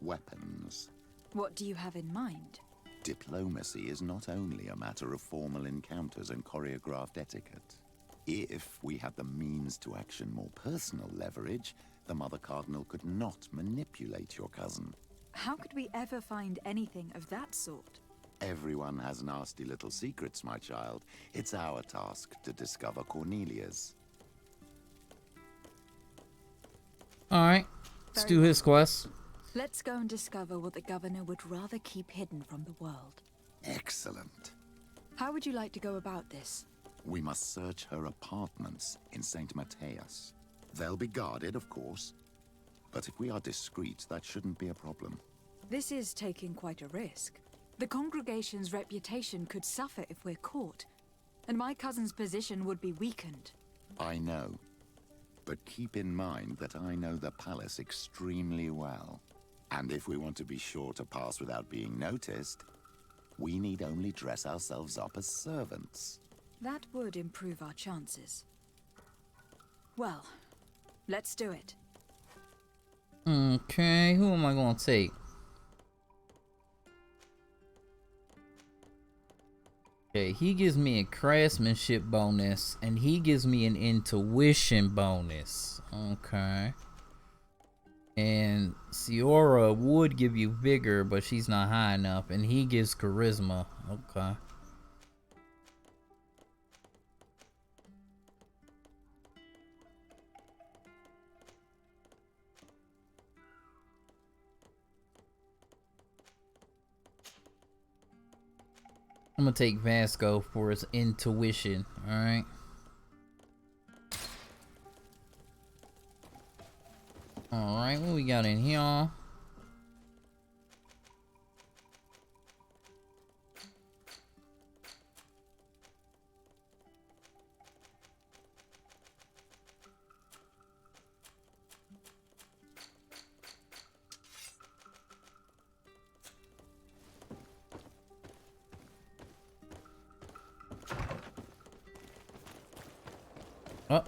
[SPEAKER 11] weapons.
[SPEAKER 4] What do you have in mind?
[SPEAKER 11] Diplomacy is not only a matter of formal encounters and choreographed etiquette. If we had the means to action more personal leverage, the Mother Cardinal could not manipulate your cousin.
[SPEAKER 4] How could we ever find anything of that sort?
[SPEAKER 11] Everyone has nasty little secrets, my child. It's our task to discover Cornelia's.
[SPEAKER 1] Alright, let's do his quest.
[SPEAKER 4] Let's go and discover what the governor would rather keep hidden from the world.
[SPEAKER 11] Excellent.
[SPEAKER 4] How would you like to go about this?
[SPEAKER 11] We must search her apartments in St. Matthias. They'll be guarded, of course. But if we are discreet, that shouldn't be a problem.
[SPEAKER 4] This is taking quite a risk. The congregation's reputation could suffer if we're caught, and my cousin's position would be weakened.
[SPEAKER 11] I know. But keep in mind that I know the palace extremely well. And if we want to be sure to pass without being noticed, we need only dress ourselves up as servants.
[SPEAKER 4] That would improve our chances. Well, let's do it.
[SPEAKER 1] Okay, who am I gonna take? Okay, he gives me a craftsmanship bonus, and he gives me an intuition bonus. Okay. And Ciora would give you vigor, but she's not high enough, and he gives charisma. Okay. I'm gonna take Vasco for his intuition, alright? Alright, what we got in here? Oh,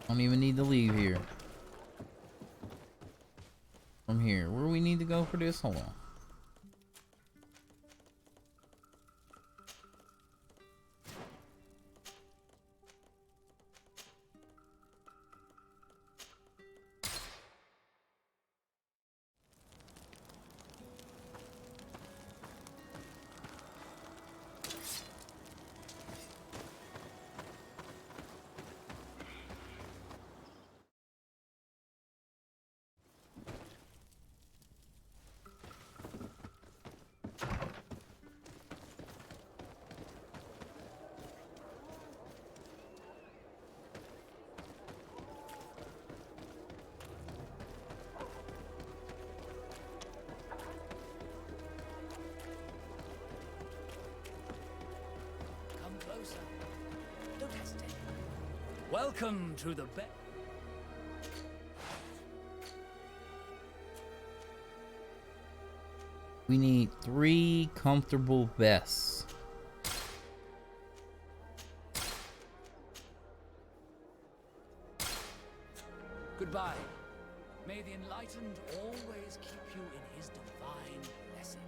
[SPEAKER 1] don't even need to leave here. From here, where do we need to go for this? Hold on.
[SPEAKER 8] Welcome to the best.
[SPEAKER 1] We need 3 comfortable vests.
[SPEAKER 8] Goodbye. May the Enlightened always keep you in his divine blessing.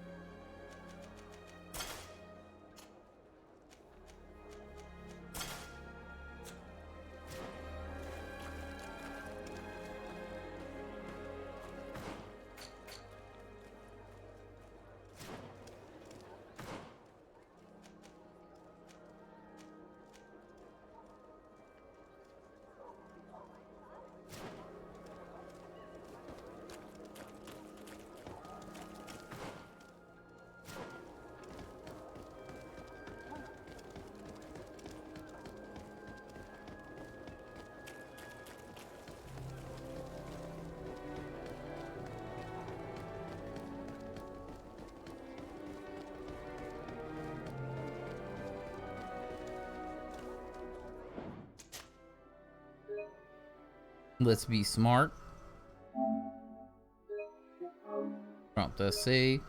[SPEAKER 1] Let's be smart. Prompt us save.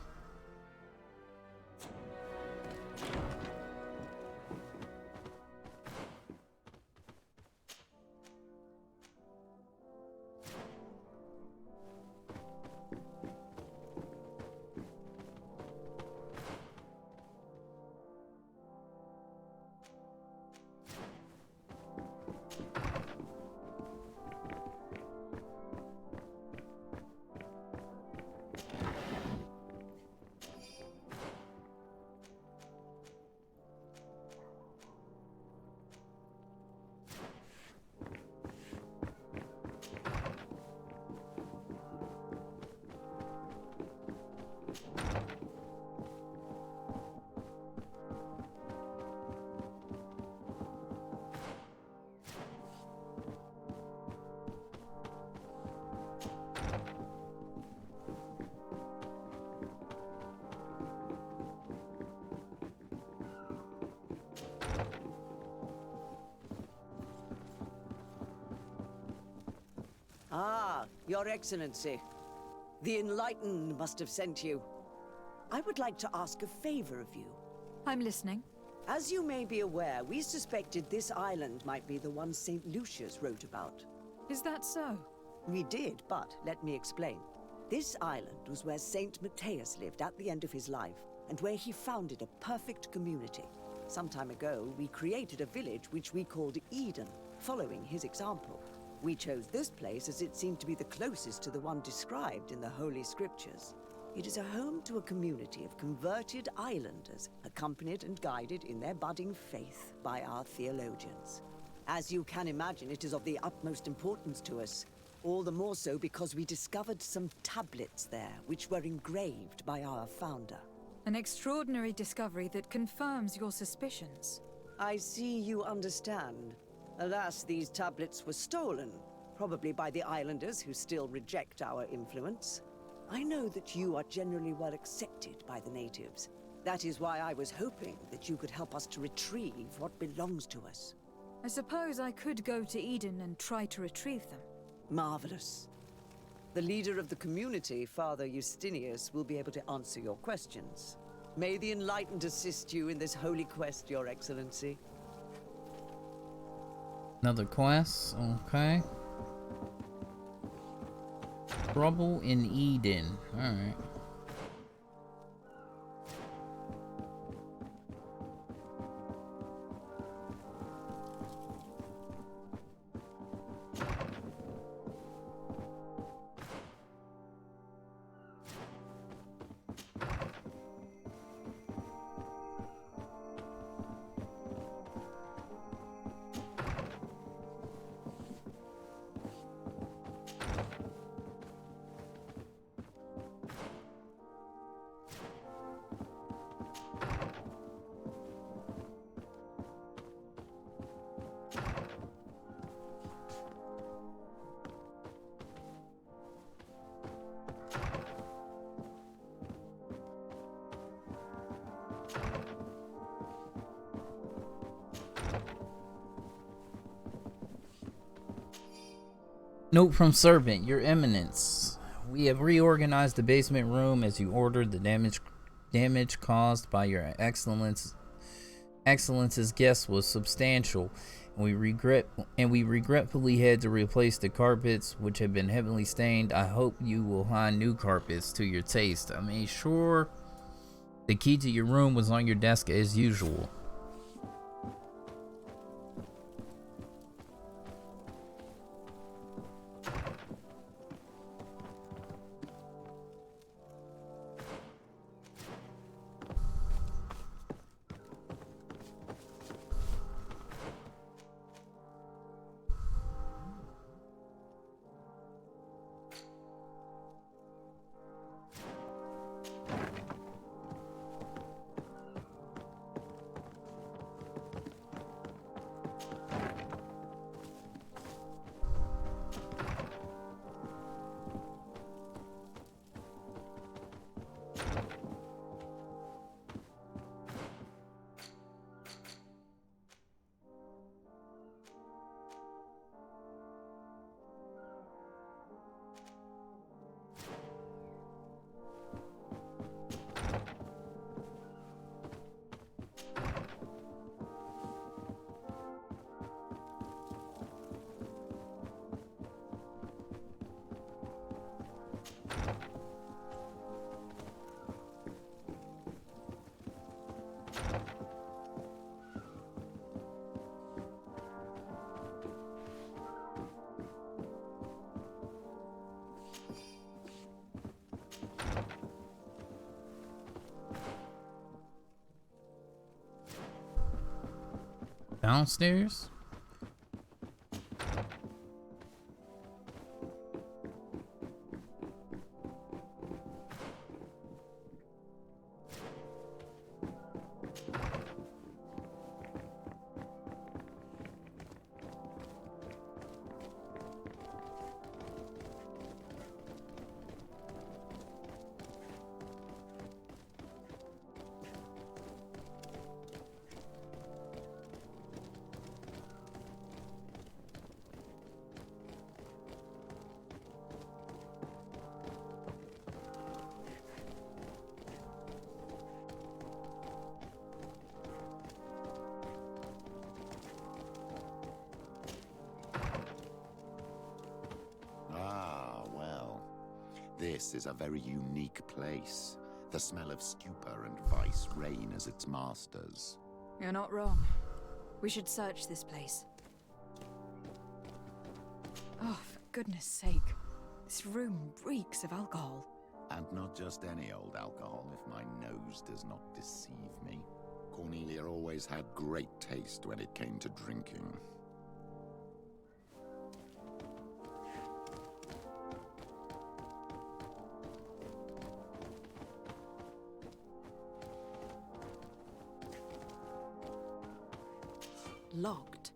[SPEAKER 12] Ah, Your Excellency. The Enlightened must have sent you. I would like to ask a favor of you.
[SPEAKER 4] I'm listening.
[SPEAKER 12] As you may be aware, we suspected this island might be the one St. Lucius wrote about.
[SPEAKER 4] Is that so?
[SPEAKER 12] We did, but let me explain. This island was where St. Matthias lived at the end of his life, and where he founded a perfect community. Some time ago, we created a village which we called Eden, following his example. We chose this place as it seemed to be the closest to the one described in the Holy Scriptures. It is a home to a community of converted islanders, accompanied and guided in their budding faith by our theologians. As you can imagine, it is of the utmost importance to us, all the more so because we discovered some tablets there, which were engraved by our founder.
[SPEAKER 4] An extraordinary discovery that confirms your suspicions.
[SPEAKER 12] I see you understand. Alas, these tablets were stolen, probably by the islanders who still reject our influence. I know that you are generally well accepted by the natives. That is why I was hoping that you could help us to retrieve what belongs to us.
[SPEAKER 4] I suppose I could go to Eden and try to retrieve them.
[SPEAKER 12] Marvelous. The leader of the community, Father Justinius, will be able to answer your questions. May the Enlightened assist you in this holy quest, Your Excellency.
[SPEAKER 1] Another quest, okay. Trouble in Eden, alright. Note from Servant, Your Eminence. We have reorganized the basement room as you ordered. The damage caused by your Excellence's guest was substantial, and we regretfully had to replace the carpets, which have been heavily stained. I hope you will find new carpets to your taste. I mean, sure. The key to your room was on your desk as usual. Downstairs?
[SPEAKER 11] This is a very unique place. The smell of stupor and vice reign as its masters.
[SPEAKER 4] You're not wrong. We should search this place. Oh, for goodness sake. This room reeks of alcohol.
[SPEAKER 11] And not just any old alcohol, if my nose does not deceive me. Cornelia always had great taste when it came to drinking.
[SPEAKER 4] Locked.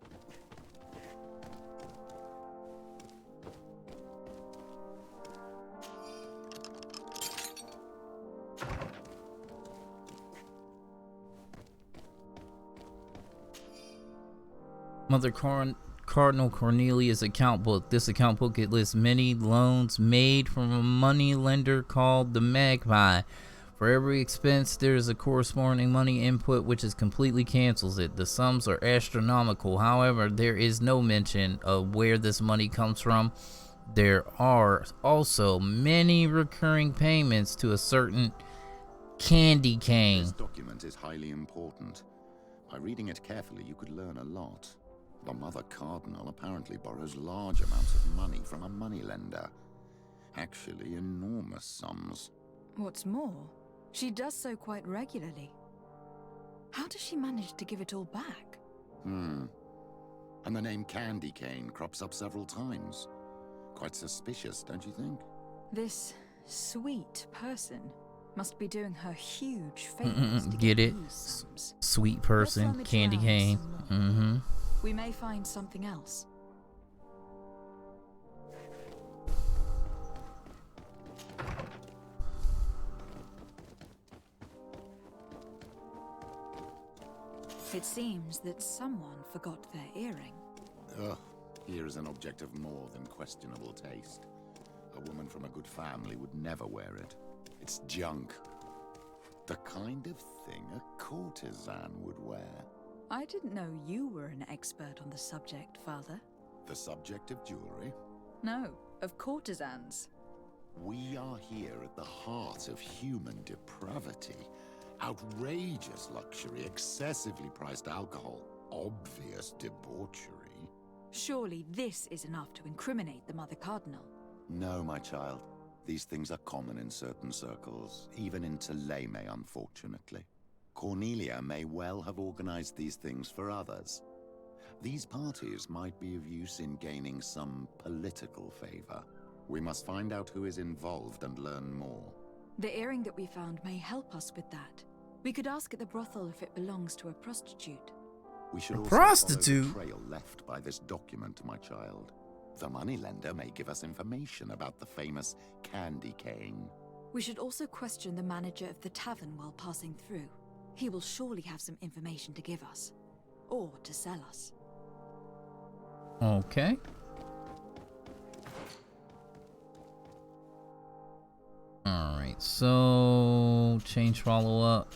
[SPEAKER 1] Mother Cardinal Cornelia's account book. This account book, it lists many loans made from a money lender called the Magpie. For every expense, there is a corresponding money input, which is completely cancels it. The sums are astronomical. However, there is no mention of where this money comes from. There are also many recurring payments to a certain Candy Cane.
[SPEAKER 11] This document is highly important. By reading it carefully, you could learn a lot. The Mother Cardinal apparently borrows large amounts of money from a moneylender. Actually, enormous sums.
[SPEAKER 4] What's more, she does so quite regularly. How does she manage to give it all back?
[SPEAKER 11] And the name Candy Cane crops up several times. Quite suspicious, don't you think?
[SPEAKER 4] This sweet person must be doing her huge favors to
[SPEAKER 1] get it?
[SPEAKER 4] these sums.
[SPEAKER 1] Sweet person,
[SPEAKER 4] Let's
[SPEAKER 1] Candy
[SPEAKER 4] rummage around
[SPEAKER 1] Cane.
[SPEAKER 4] some more. We may find something else. It seems that someone forgot their earring.
[SPEAKER 11] Ugh, Here is an object of more than questionable taste. A woman from a good family would never wear it. It's junk. The kind of thing a courtesan would wear.
[SPEAKER 4] I didn't know you were an expert on the subject, Father.
[SPEAKER 11] The subject of jewelry?
[SPEAKER 4] No, of courtesans.
[SPEAKER 11] We are here at the heart of human depravity. Outrageous luxury, excessively priced alcohol, obvious debauchery.
[SPEAKER 4] Surely this is enough to incriminate the Mother Cardinal.
[SPEAKER 11] No, my child. These things are common in certain circles, even in Thélème, unfortunately. Cornelia may well have organized these things for others. These parties might be of use in gaining some political favor. We must find out who is involved and learn more.
[SPEAKER 4] The earring that we found may help us with that. We could ask at the brothel if it belongs to a prostitute.
[SPEAKER 11] We should also
[SPEAKER 1] prostitute?
[SPEAKER 11] follow the trail left by this document, my child. The moneylender may give us information about the famous candy cane.
[SPEAKER 4] We should also question the manager of the tavern while passing through. He will surely have some information to give us. Or to sell us.
[SPEAKER 1] Okay. Alright, so change follow-up.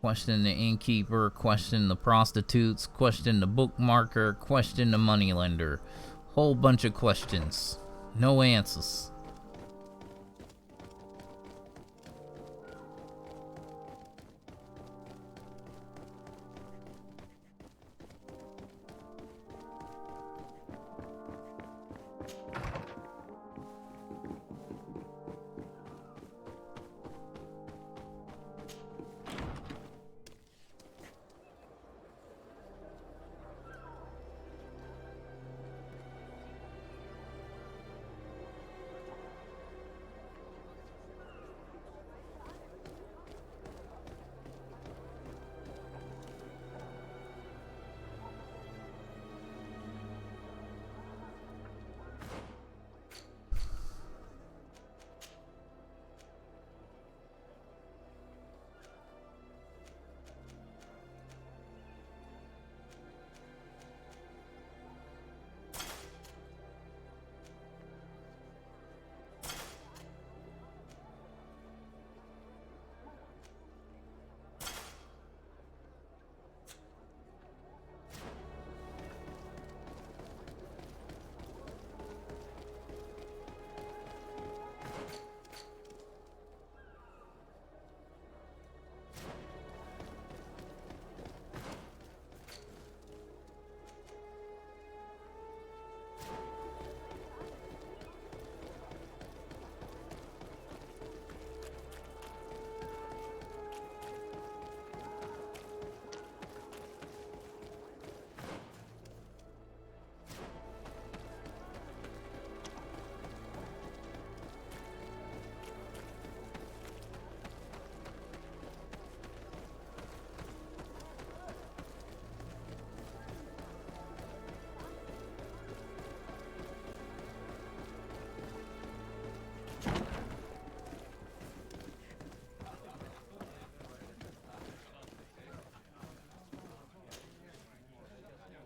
[SPEAKER 1] Question the innkeeper, question the prostitutes, question the bookmarker, question the moneylender. Whole bunch of questions. No answers.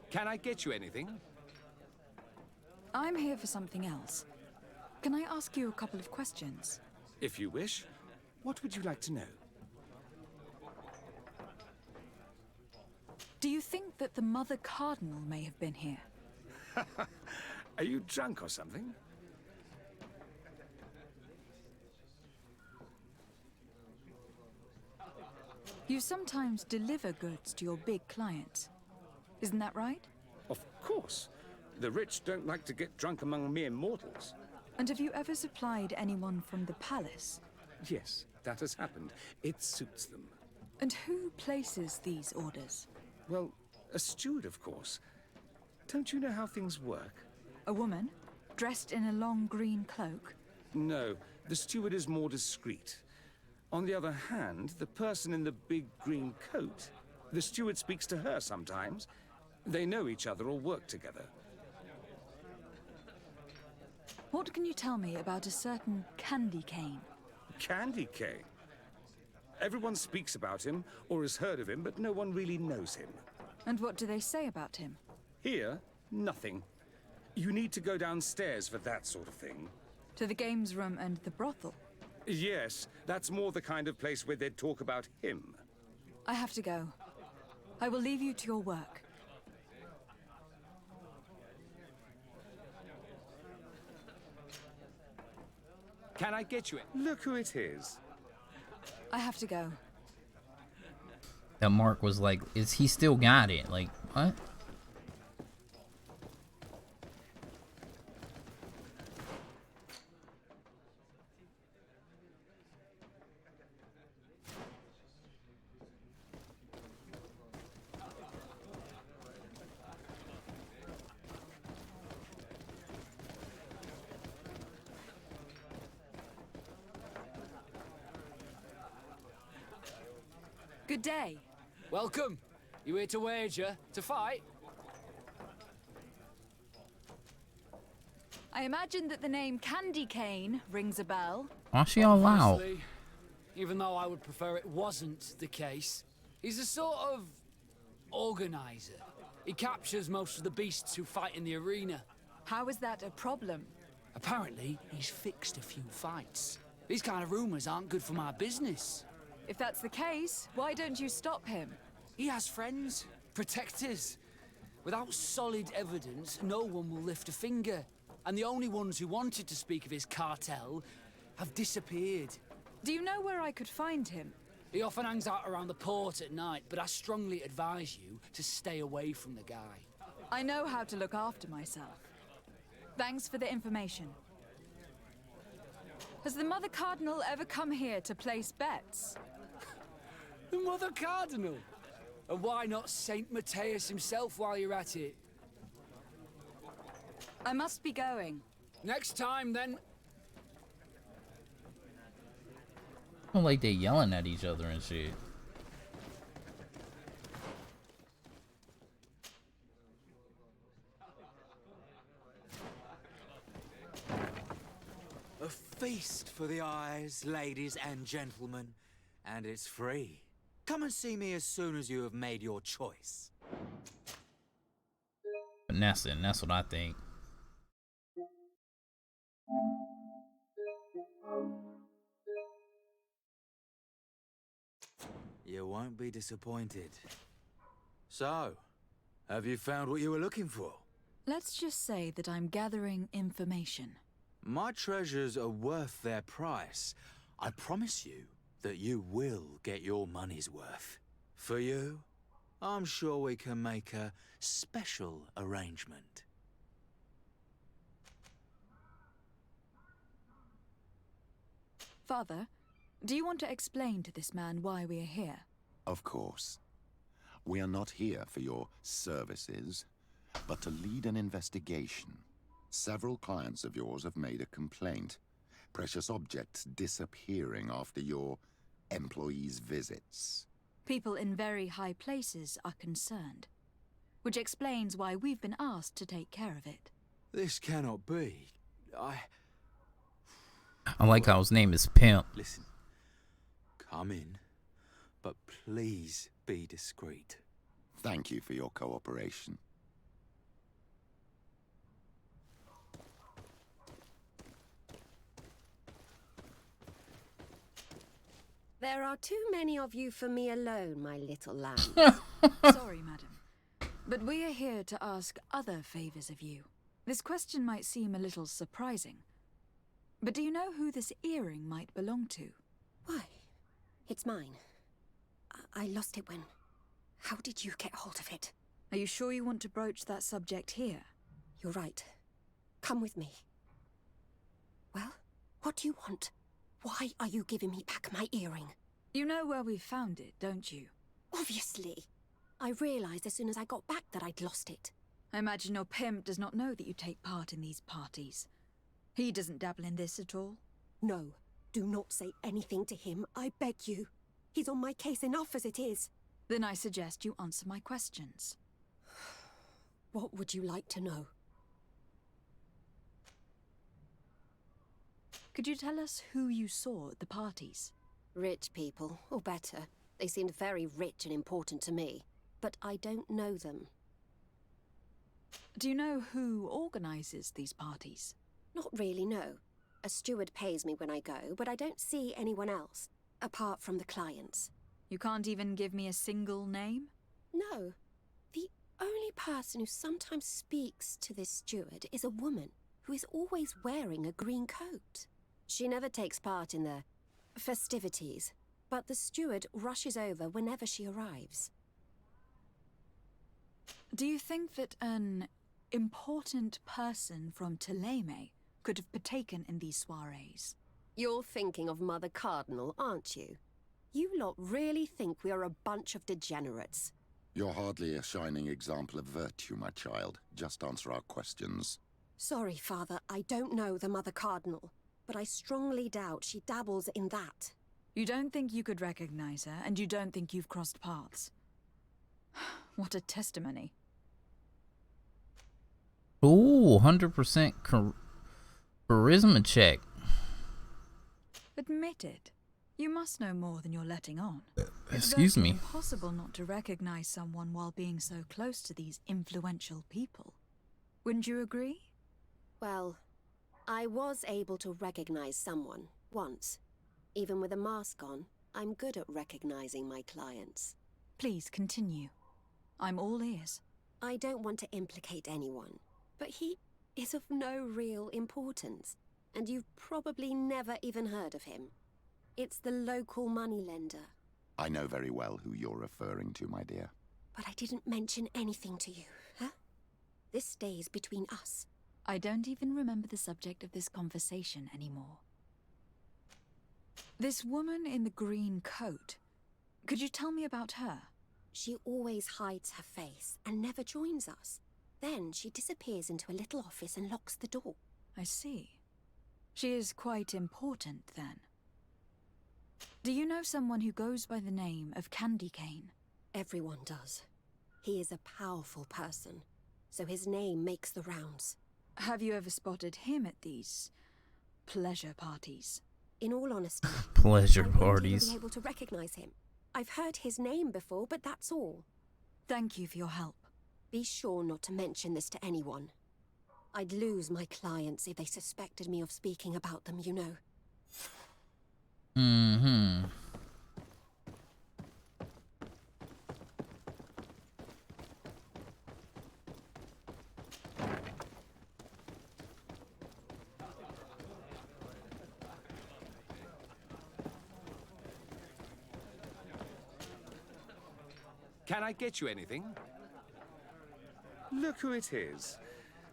[SPEAKER 5] Can I get you anything?
[SPEAKER 4] I'm here for something else. Can I ask you a couple of questions?
[SPEAKER 5] If you wish. What would you like to know?
[SPEAKER 4] Do you think that the Mother Cardinal may have been here?
[SPEAKER 5] Are you drunk or something?
[SPEAKER 4] You sometimes deliver goods to your big clients. Isn't that right?
[SPEAKER 5] Of course. The rich don't like to get drunk among mere mortals.
[SPEAKER 4] And have you ever supplied anyone from the palace?
[SPEAKER 5] Yes, that has happened. It suits them.
[SPEAKER 4] And who places these orders?
[SPEAKER 5] Well, a steward, of course. Don't you know how things work?
[SPEAKER 4] A woman? Dressed in a long green cloak?
[SPEAKER 5] No, the steward is more discreet. On the other hand, the person in the big green coat, the steward speaks to her sometimes. They know each other or work together.
[SPEAKER 4] What can you tell me about a certain candy cane?
[SPEAKER 5] Candy cane? Everyone speaks about him or has heard of him, but no one really knows him.
[SPEAKER 4] And what do they say about him?
[SPEAKER 5] Here, Nothing. You need to go downstairs for that sort of thing.
[SPEAKER 4] To the games room and the brothel.
[SPEAKER 5] Yes, that's more the kind of place where they'd talk about him.
[SPEAKER 4] I have to go. I will leave you to your work.
[SPEAKER 5] Can I get you it? Look who it is.
[SPEAKER 4] I have to go.
[SPEAKER 1] That Mark was like, "Is he still got it?" Like, what?
[SPEAKER 4] Good day.
[SPEAKER 8] Welcome. You here to wager? To fight?
[SPEAKER 4] I imagine that the name Candy Cane rings a bell.
[SPEAKER 1] Why is she all loud?
[SPEAKER 8] Obviously, even though I would prefer it wasn't the case. He's a sort of organizer. He captures most of the beasts who fight in the arena.
[SPEAKER 4] How is that a problem?
[SPEAKER 8] Apparently, he's fixed a few fights. These kind of rumors aren't good for my business.
[SPEAKER 4] If that's the case, why don't you stop him?
[SPEAKER 8] He has friends, protectors. Without solid evidence, no one will lift a finger. And the only ones who wanted to speak of his cartel have disappeared.
[SPEAKER 4] Do you know where I could find him?
[SPEAKER 8] He often hangs out around the port at night, but I strongly advise you to stay away from the guy.
[SPEAKER 4] I know how to look after myself. Thanks for the information. Has the Mother Cardinal ever come here to place bets?
[SPEAKER 8] The Mother Cardinal? And why not Saint Matthias himself while you're at it?
[SPEAKER 4] I must be going.
[SPEAKER 8] Next time, then.
[SPEAKER 1] Oh, like they yelling at each other and shit.
[SPEAKER 13] A feast for the eyes, ladies and gentlemen, and it's free. Come and see me as soon as you have made your choice.
[SPEAKER 1] Finessing, that's what I think.
[SPEAKER 13] You won't be disappointed. So, have you found what you were looking for?
[SPEAKER 4] Let's just say that I'm gathering information.
[SPEAKER 13] My treasures are worth their price. I promise you that you will get your money's worth. For you, I'm sure we can make a special arrangement.
[SPEAKER 4] Father, do you want to explain to this man why we are here?
[SPEAKER 11] Of course. We are not here for your services, but to lead an investigation. Several clients of yours have made a complaint. Precious objects disappearing after your employees' visits.
[SPEAKER 4] People in very high places are concerned, which explains why we've been asked to take care of it.
[SPEAKER 13] This cannot be.
[SPEAKER 1] I like how his name is Pimp.
[SPEAKER 13] Listen, come in, but please be discreet.
[SPEAKER 11] Thank you for your cooperation.
[SPEAKER 6] There are too many of you for me alone, my little lamb.
[SPEAKER 4] Sorry, madam, but we are here to ask other favors of you. This question might seem a little surprising, but do you know who this earring might belong to?
[SPEAKER 6] Why? It's mine. I lost it when... How did you get hold of it?
[SPEAKER 4] Are you sure you want to broach that subject here?
[SPEAKER 6] You're right. Come with me. Well, what do you want? Why are you giving me back my earring?
[SPEAKER 4] You know where we found it, don't you?
[SPEAKER 6] Obviously. I realized as soon as I got back that I'd lost it.
[SPEAKER 4] I imagine your pimp does not know that you take part in these parties. He doesn't dabble in this at all?
[SPEAKER 6] No. Do not say anything to him, I beg you. He's on my case enough as it is.
[SPEAKER 4] Then I suggest you answer my questions.
[SPEAKER 6] What would you like to know?
[SPEAKER 4] Could you tell us who you saw at the parties?
[SPEAKER 6] Rich people, or better. They seemed very rich and important to me. But I don't know them.
[SPEAKER 4] Do you know who organizes these parties?
[SPEAKER 6] Not really, no. A steward pays me when I go, but I don't see anyone else, apart from the clients.
[SPEAKER 4] You can't even give me a single name?
[SPEAKER 6] No. The only person who sometimes speaks to this steward is a woman who is always wearing a green coat. She never takes part in the festivities, but the steward rushes over whenever she arrives.
[SPEAKER 4] Do you think that an important person from Thélème could have partaken in these soirees?
[SPEAKER 6] You're thinking of Mother Cardinal, aren't you? You lot really think we are a bunch of degenerates.
[SPEAKER 11] You're hardly a shining example of virtue, my child. Just answer our questions.
[SPEAKER 6] Sorry, Father, I don't know the Mother Cardinal, but I strongly doubt she dabbles in that.
[SPEAKER 4] You don't think you could recognize her, and you don't think you've crossed paths. What a testimony.
[SPEAKER 1] Ooh, 100% charisma check.
[SPEAKER 4] Admit it. You must know more than you're letting on.
[SPEAKER 1] Excuse me.
[SPEAKER 4] It's impossible not to recognize someone while being so close to these influential people. Wouldn't you agree?
[SPEAKER 6] Well, I was able to recognize someone, once. Even with a mask on, I'm good at recognizing my clients.
[SPEAKER 4] Please continue. I'm all ears.
[SPEAKER 6] I don't want to implicate anyone, but he is of no real importance, and you've probably never even heard of him. It's the local moneylender.
[SPEAKER 11] I know very well who you're referring to, my dear.
[SPEAKER 6] But I didn't mention anything to you, huh? This stays between us.
[SPEAKER 4] I don't even remember the subject of this conversation anymore. This woman in the green coat. Could you tell me about her?
[SPEAKER 6] She always hides her face and never joins us. Then she disappears into a little office and locks the door.
[SPEAKER 4] I see. She is quite important, then. Do you know someone who goes by the name of Candy Cane?
[SPEAKER 6] Everyone does. He is a powerful person, so his name makes the rounds.
[SPEAKER 4] Have you ever spotted him at these pleasure parties?
[SPEAKER 6] In all honesty,
[SPEAKER 1] Pleasure
[SPEAKER 6] I wouldn't
[SPEAKER 1] parties.
[SPEAKER 6] even be able to recognize him. I've heard his name before, but that's all.
[SPEAKER 4] Thank you for your help.
[SPEAKER 6] Be sure not to mention this to anyone. I'd lose my clients if they suspected me of speaking about them, you know.
[SPEAKER 1] Mm-hmm.
[SPEAKER 5] Can I get you anything? Look who it is.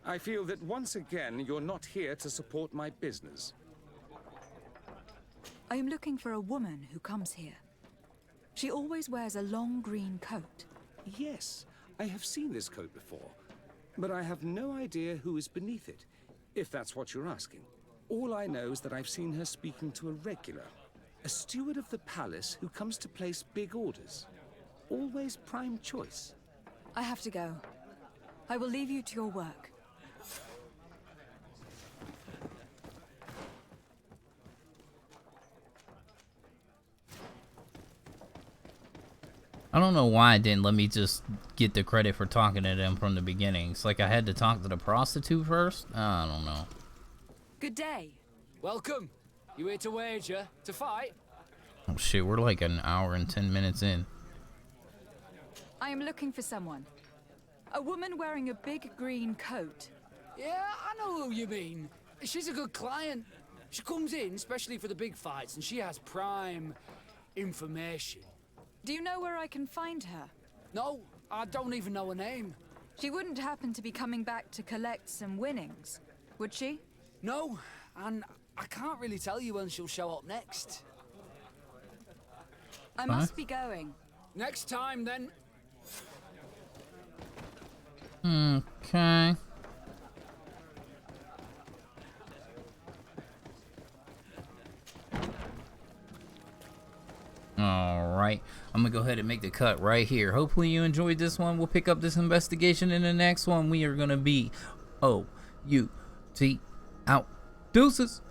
[SPEAKER 5] I feel that once again you're not here to support my business.
[SPEAKER 4] I am looking for a woman who comes here. She always wears a long green coat.
[SPEAKER 5] Yes, I have seen this coat before, but I have no idea who is beneath it, if that's what you're asking. All I know is that I've seen her speaking to a regular, a steward of the palace who comes to place big orders. Always prime choice.
[SPEAKER 4] I have to go. I will leave you to your work.
[SPEAKER 1] I don't know why it didn't let me just get the credit for talking to them from the beginning. It's like I had to talk to the prostitute first? I don't know.
[SPEAKER 4] Good day.
[SPEAKER 8] Welcome. You here to wager? To fight?
[SPEAKER 1] Oh shit, we're like an hour and 10 minutes in.
[SPEAKER 4] I am looking for someone. A woman wearing a big green coat.
[SPEAKER 8] Yeah, I know who you mean. She's a good client. She comes in especially for the big fights, and she has prime information.
[SPEAKER 4] Do you know where I can find her?
[SPEAKER 8] No, I don't even know her name.
[SPEAKER 4] She wouldn't happen to be coming back to collect some winnings, would she?
[SPEAKER 8] No, and I can't really tell you when she'll show up next.
[SPEAKER 4] I must be going.
[SPEAKER 8] Next time, then.
[SPEAKER 1] Okay. Alright, I'm gonna go ahead and make the cut right here. Hopefully you enjoyed this one. We'll pick up this investigation in the next one. We are gonna be O-U-T out. Deuces.